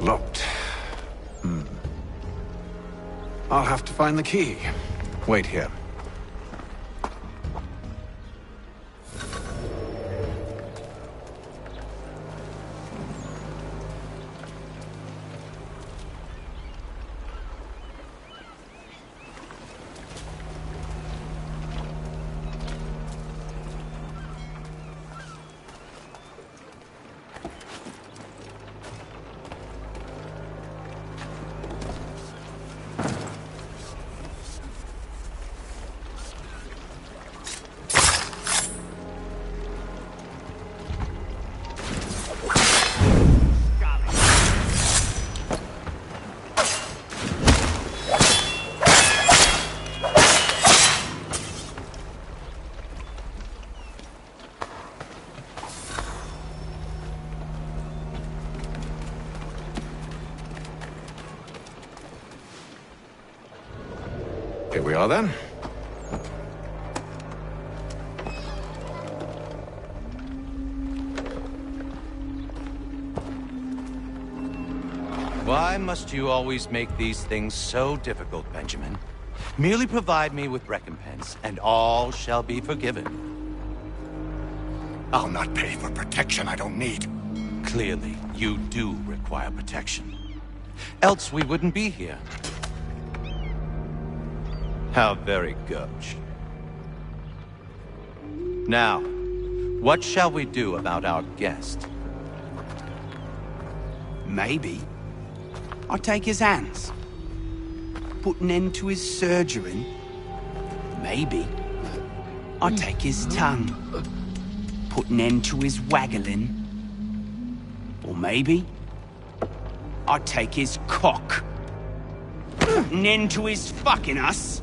Locked. I'll have to find the key. Wait here. Here we are, then. Why must you always make these things so difficult, Benjamin? Merely provide me with recompense, and all shall be forgiven. I'll not pay for protection I don't need. Clearly, you do require protection. Else we wouldn't be here. How very gauche. Now, what shall we do about our guest? Maybe I'll take his hands. Put an end to his surgery. Maybe I'll take his tongue. Put an end to his waggling. Or maybe I'll take his cock. Put an end to his fucking us.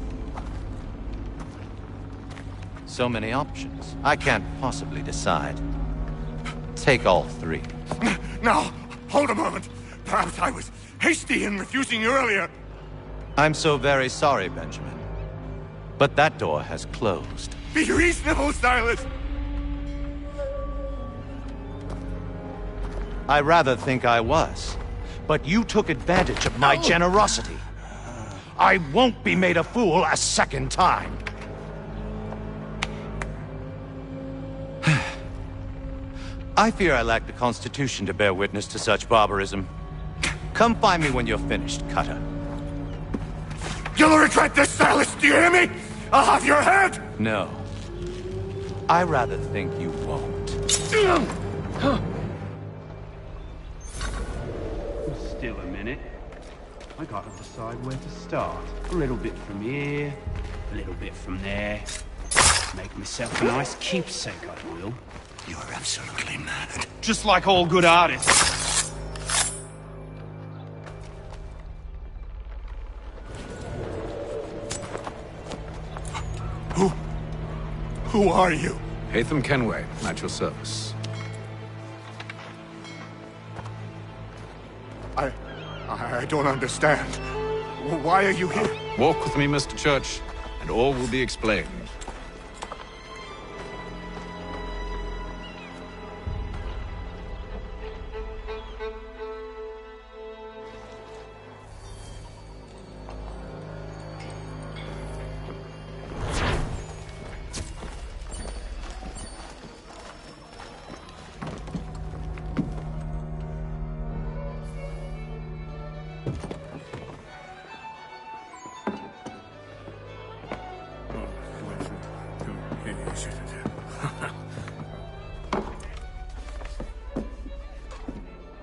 So many options. I can't possibly decide. Take all three. Now, hold a moment. Perhaps I was hasty in refusing you earlier. I'm so very sorry, Benjamin. But that door has closed. Be reasonable, Silas. I rather think I was. But you took advantage of my generosity. I won't be made a fool a second time. I fear I lack the constitution to bear witness to such barbarism. Come find me when you're finished, Cutter. You'll regret this, Silas, do you hear me? I'll have your head! No. I rather think you won't. Still a minute. I gotta decide where to start. A little bit from here, a little bit from there. Make myself a nice keepsake, I will. You're absolutely mad. Just like all good artists. Who are you? Haytham Kenway, at your service. I don't understand. Why are you here? Walk with me, Mr. Church, and all will be explained.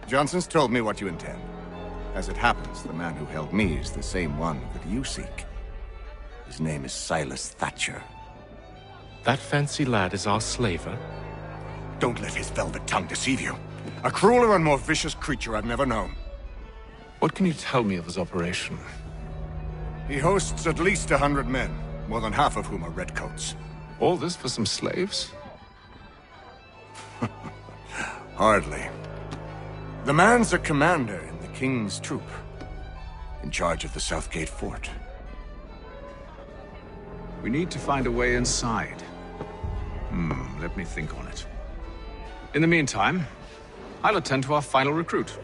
Johnson's told me what you intend. As it happens, the man who held me is the same one that you seek. His name is Silas Thatcher. That fancy lad is our slaver? Don't let his velvet tongue deceive you. A crueler and more vicious creature I've never known. What can you tell me of his operation? He hosts at least 100 men, more than half of whom are redcoats. All this for some slaves? Hardly. The man's a commander in the King's troop, in charge of the Southgate Fort. We need to find a way inside. Let me think on it. In the meantime, I'll attend to our final recruit.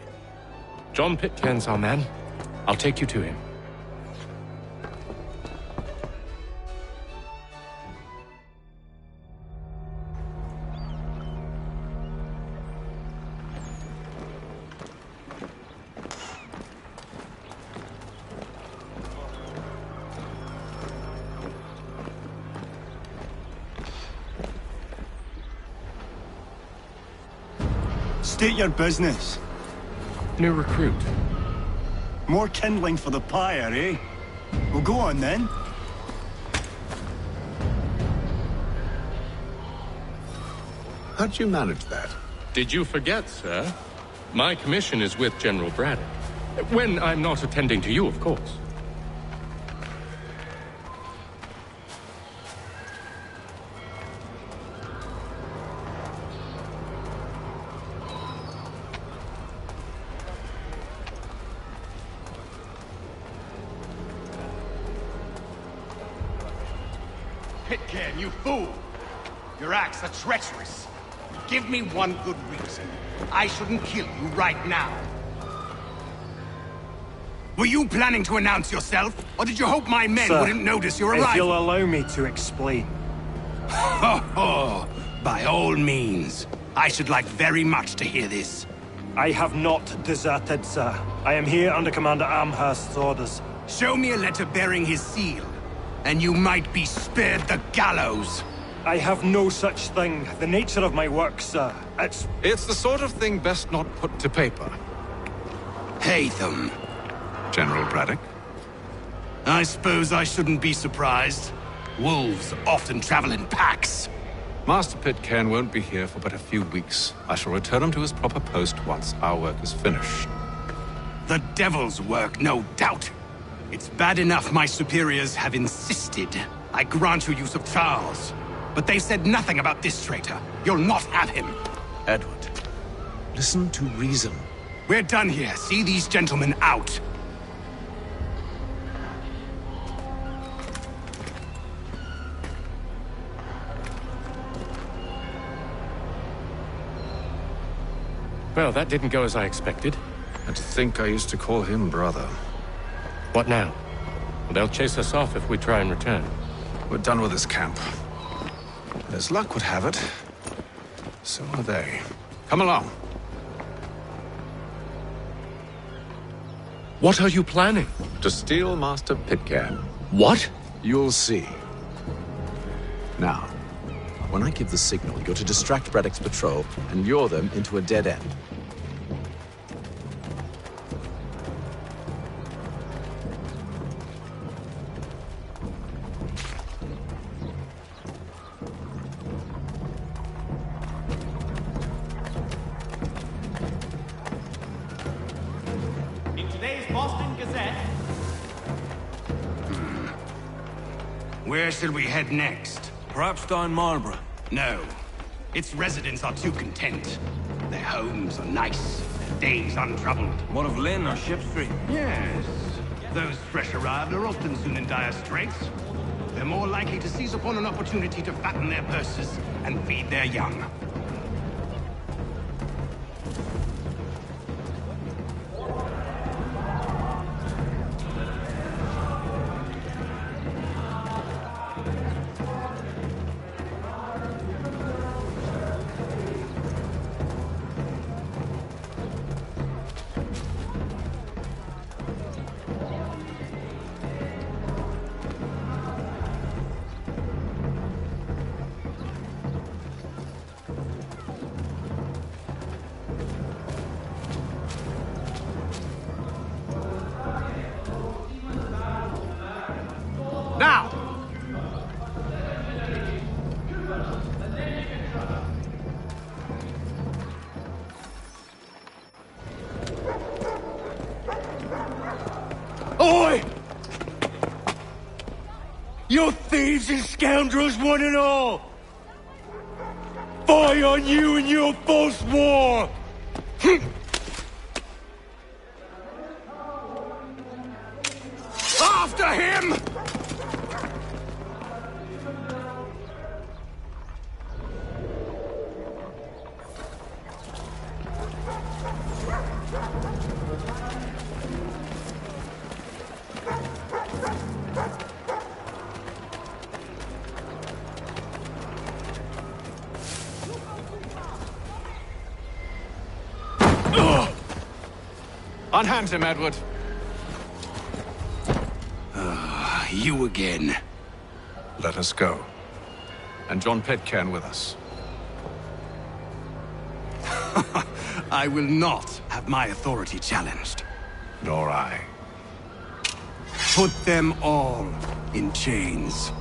John Pitcairn's our man. I'll take you to him. State your business. New recruit. More kindling for the pyre, eh? Well, go on then. How'd you manage that? Did you forget, sir? My commission is with General Braddock. When I'm not attending to you, of course. Pitcairn, you fool! Your acts are treacherous. Give me one good reason. I shouldn't kill you right now. Were you planning to announce yourself, or did you hope my men wouldn't notice your arrival? If you'll allow me to explain. By all means. I should like very much to hear this. I have not deserted, sir. I am here under Commander Amherst's orders. Show me a letter bearing his seal, and you might be spared the gallows. I have no such thing. The nature of my work, sir, It's the sort of thing best not put to paper. Haytham. General Braddock? I suppose I shouldn't be surprised. Wolves often travel in packs. Master Pitcairn won't be here for but a few weeks. I shall return him to his proper post once our work is finished. The devil's work, no doubt. It's bad enough my superiors have insisted I grant you use of Charles. But they said nothing about this traitor. You'll not have him. Edward, listen to reason. We're done here. See these gentlemen out. Well, that didn't go as I expected. And to think I used to call him brother. What now? Well, they'll chase us off if we try and return. We're done with this camp. As luck would have it, so are they. Come along. What are you planning? To steal Master Pitcairn. What? You'll see. Now, when I give the signal, you're to distract Braddock's patrol and lure them into a dead end. Where shall we head next? Perhaps down Marlborough. No. Its residents are too content. Their homes are nice, their days untroubled. What of Lynn or Ship Street? Yes. Those fresh arrived are often soon in dire straits. They're more likely to seize upon an opportunity to fatten their purses and feed their young. You thieves and scoundrels, one and all! Fie on you and your false war! After him! Unhand him, Edward. You again. Let us go. And John Pitcairn with us. I will not have my authority challenged. Nor I. Put them all in chains.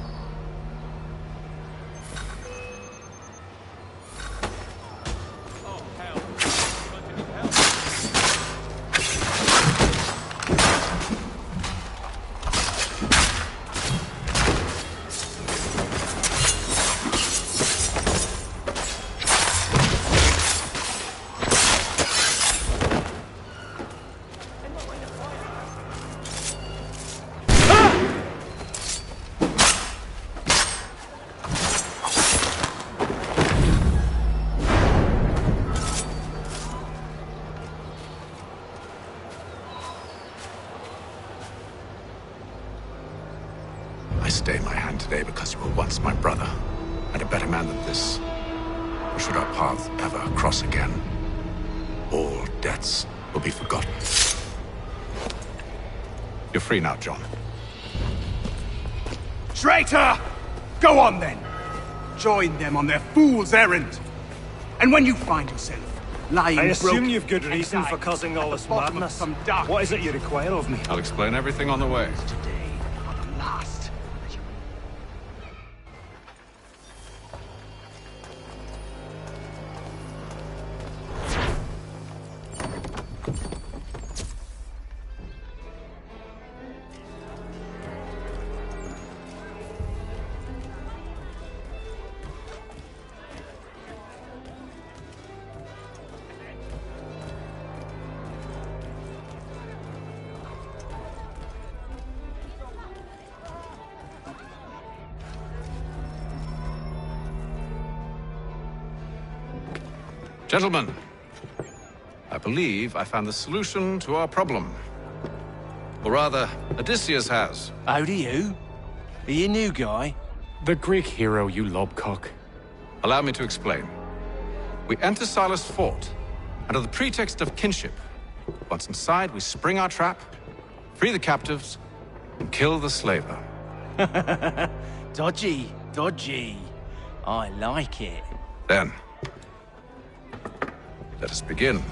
I stay my hand today because you were once my brother, and a better man than this. Or should our paths ever cross again, all debts will be forgotten. You're free now, John. Traitor! Go on then! Join them on their fool's errand! And when you find yourself lying I assume broken, you've good reason for causing all this madness. What is it you require of me? I'll explain everything on the way. last. Gentlemen, I believe I found the solution to our problem. Or rather, Odysseus has. How do you? Are you a new guy? The Greek hero, you lobcock. Allow me to explain. We enter Silas' fort, under the pretext of kinship. Once inside, we spring our trap, free the captives, and kill the slaver. Dodgy, dodgy. I like it. Then, let us begin.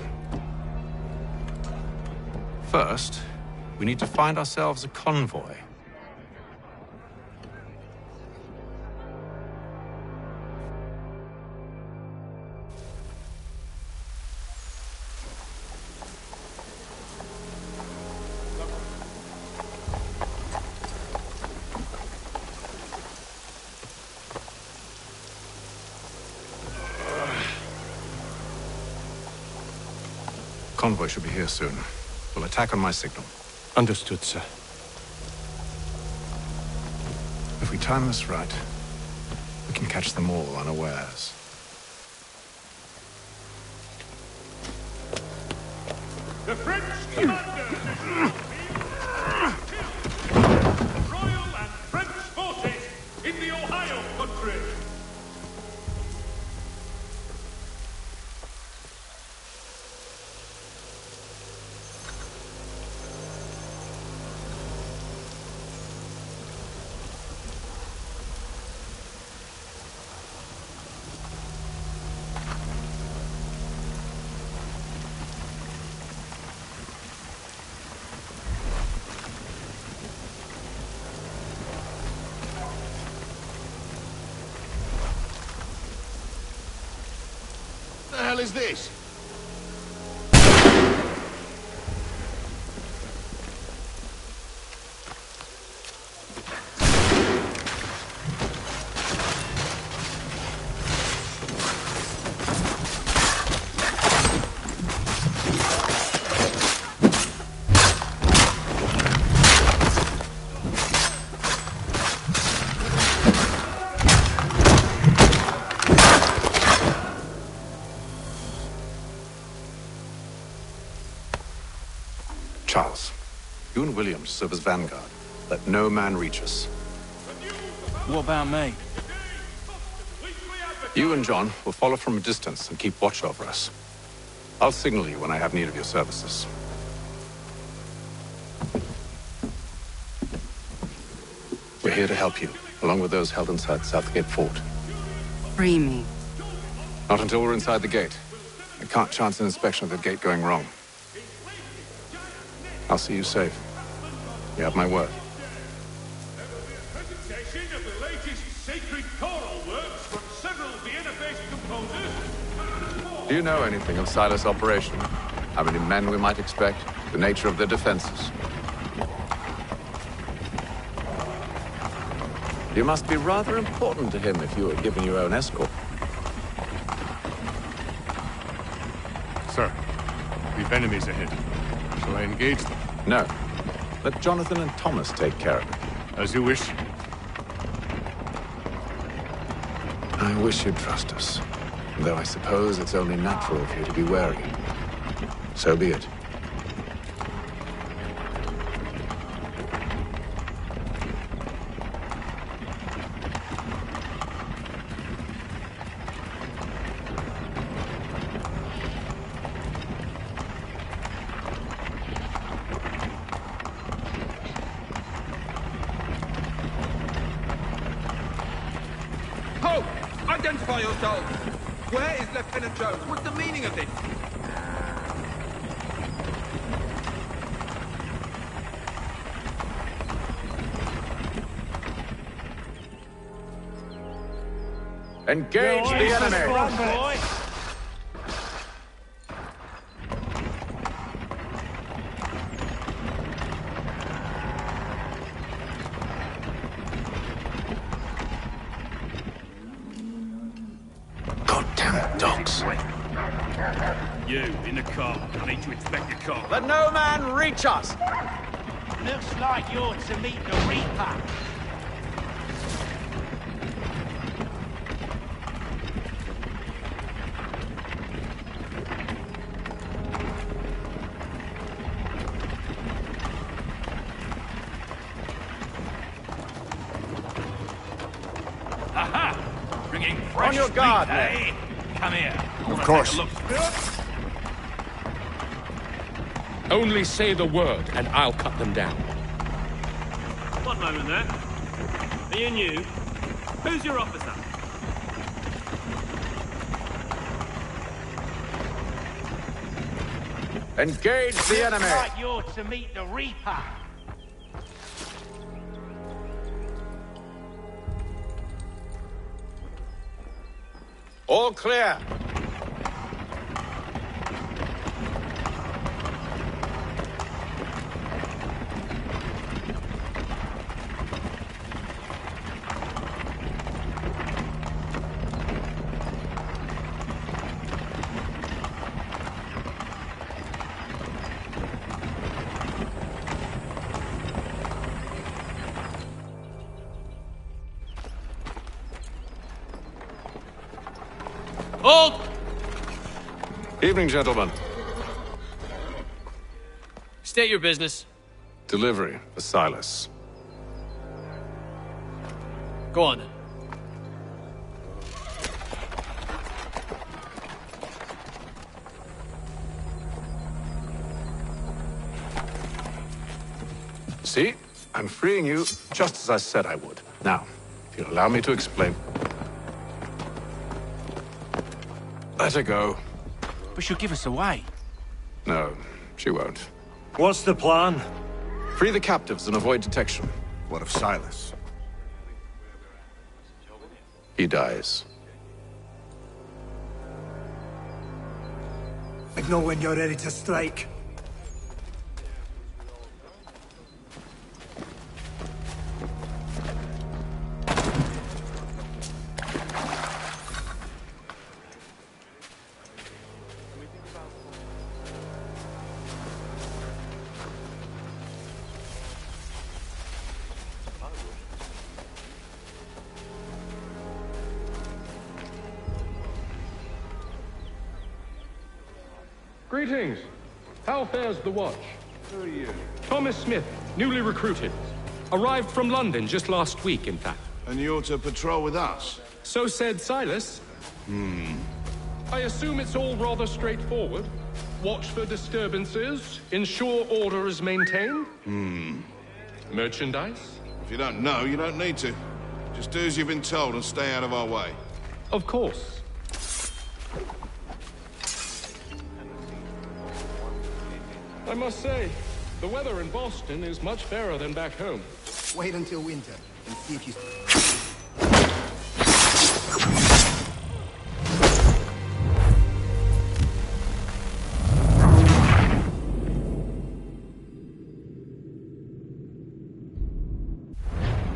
First, we need to find ourselves a convoy. Convoy should be here soon. We'll attack on my signal. Understood, sir. If we time this right, we can catch them all unawares. The French commander! Royal and French forces in the Ohio country! What the hell is this? You and Williams serve as vanguard. Let no man reach us. What about me? You and John will follow from a distance and keep watch over us. I'll signal you when I have need of your services. We're here to help you, along with those held inside Southgate Fort. Free me. Not until we're inside the gate. I can't chance an inspection of the gate going wrong. I'll see you safe. You have my word. Presentation of the latest sacred choral works from several Vienna-based composers. Do you know anything of Silas' operation? How many men we might expect? The nature of their defenses? You must be rather important to him if you were given your own escort. Sir, we've enemies ahead. Shall I engage them? No. Let Jonathan and Thomas take care of it. As you wish. I wish you'd trust us. Though I suppose it's only natural for you to be wary. So be it. Halt! Identify yourselves! Where is Lieutenant Jones? What's the meaning of this? Engage the enemy! Goddamn dogs. You, in the car. I need to inspect the car. Let no man reach us! Looks like you're to meet the Reaper. Aha! Bringing fresh On your guard, meat, eh? Come here. Of course. Only say the word, and I'll cut them down. One moment there. Are you new? Who's your officer? Engage the enemy! Looks like you're to meet the Reaper. All clear. Hold! Evening, gentlemen. State your business. Delivery for Silas. Go on then. See? I'm freeing you just as I said I would. Now, if you'll allow me to explain. Let her go. But she'll give us away. No, she won't. What's the plan? Free the captives and avoid detection. What of Silas? He dies. I know when you're ready to strike. Greetings. How fares the watch? Who are you? Thomas Smith, newly recruited. Arrived from London just last week, in fact. And you're to patrol with us? So said Silas. I assume it's all rather straightforward. Watch for disturbances, ensure order is maintained. Merchandise? If you don't know, you don't need to. Just do as you've been told and stay out of our way. Of course. I must say, the weather in Boston is much fairer than back home. Wait until winter and see if you...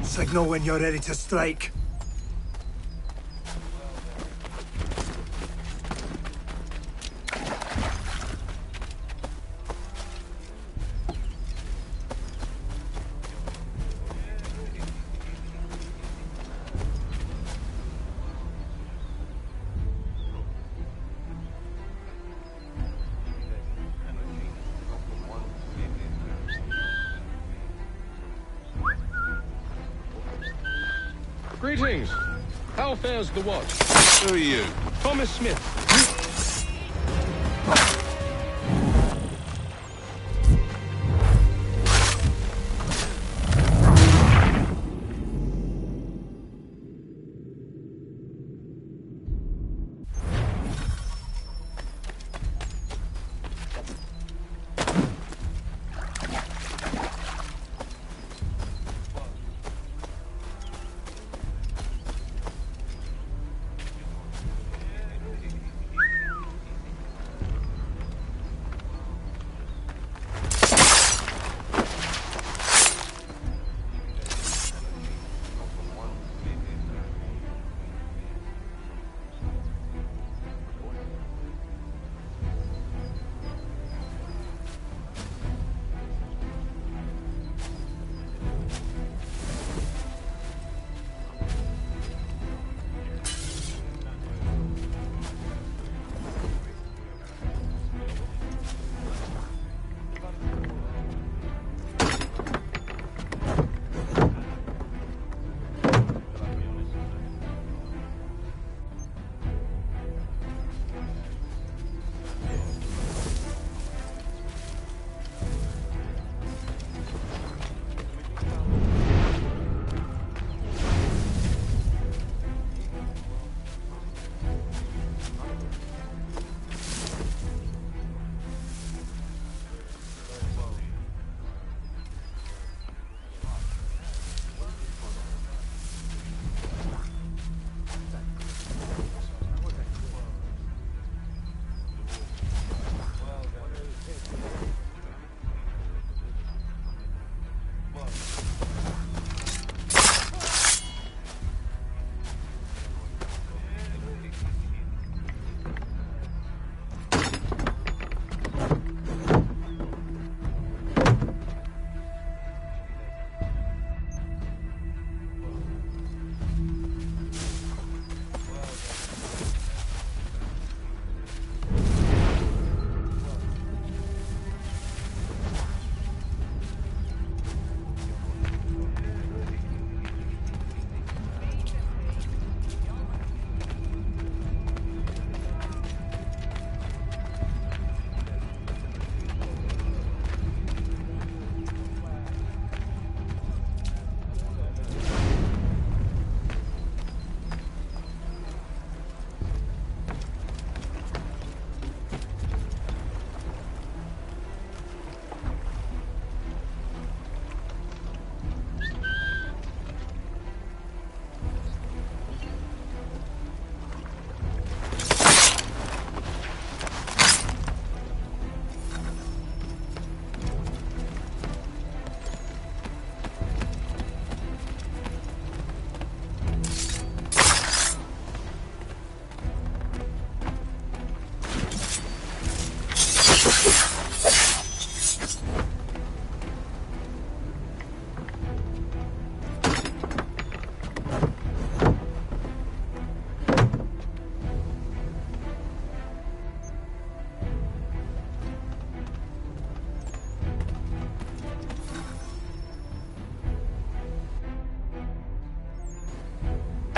Signal when you're ready to strike. Greetings. How fares the watch? Who are you? Thomas Smith.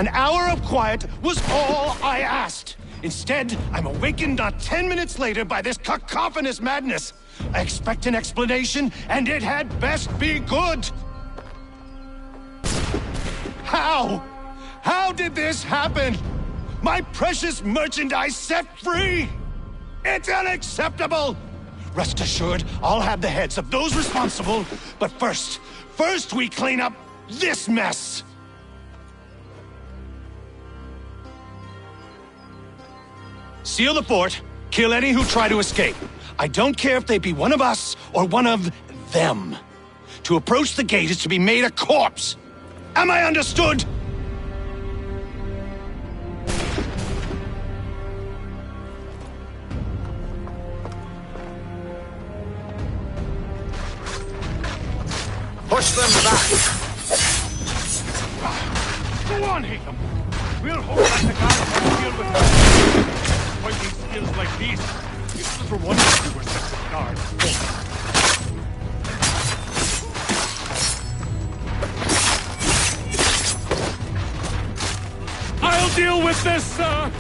An hour of quiet was all I asked. Instead, I'm awakened not 10 minutes later by this cacophonous madness. I expect an explanation, and it had best be good. How? How did this happen? My precious merchandise set free? It's unacceptable! Rest assured, I'll have the heads of those responsible, but first we clean up this mess! Seal the fort, kill any who try to escape. I don't care if they be one of us or one of them. To approach the gate is to be made a corpse. Am I understood? Push them back! Go on, Haytham. We'll hold back the guards and deal with them. Fighting skills like these. It's just for one we were set with guards. I'll deal with this, sir!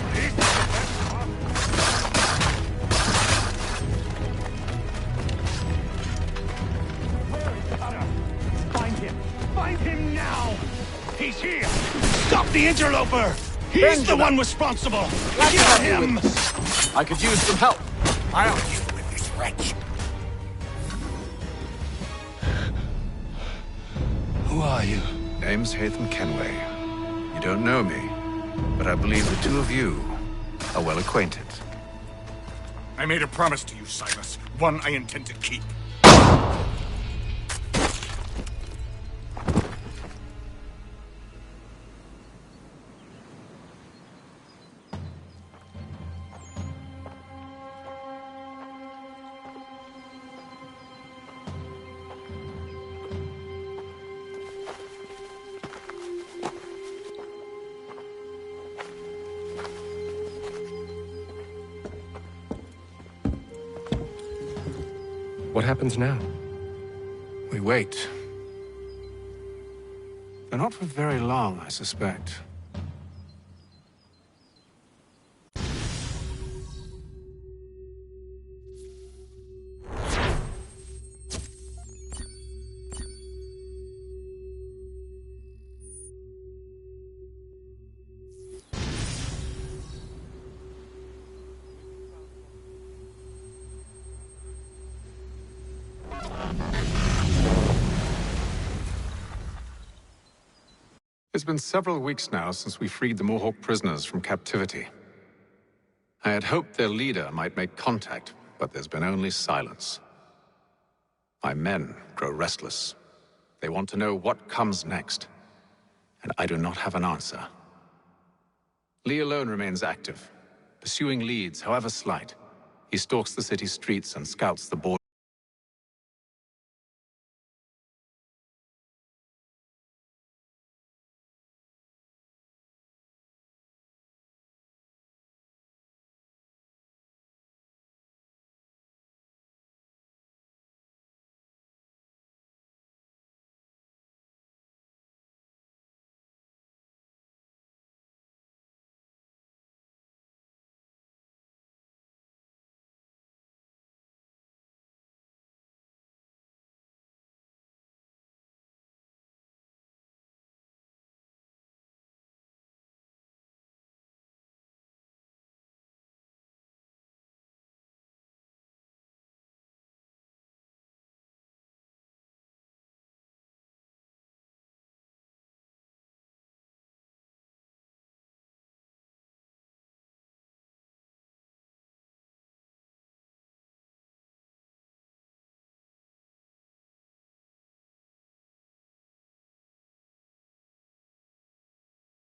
Find him now! He's here! Stop the interloper! He's the one responsible! Kill him! I could use some help. I'll deal with this wretch. Who are you? Name's Haytham Kenway. You don't know me, but I believe the two of you are well acquainted. I made a promise to you, Silas. One I intend to keep. What happens now? We wait. But not for very long, I suspect. It's been several weeks now since we freed the Mohawk prisoners from captivity. I had hoped their leader might make contact, but there's been only silence. My men grow restless. They want to know what comes next, and I do not have an answer. Lee alone remains active, pursuing leads, however slight. He stalks the city streets and scouts the border.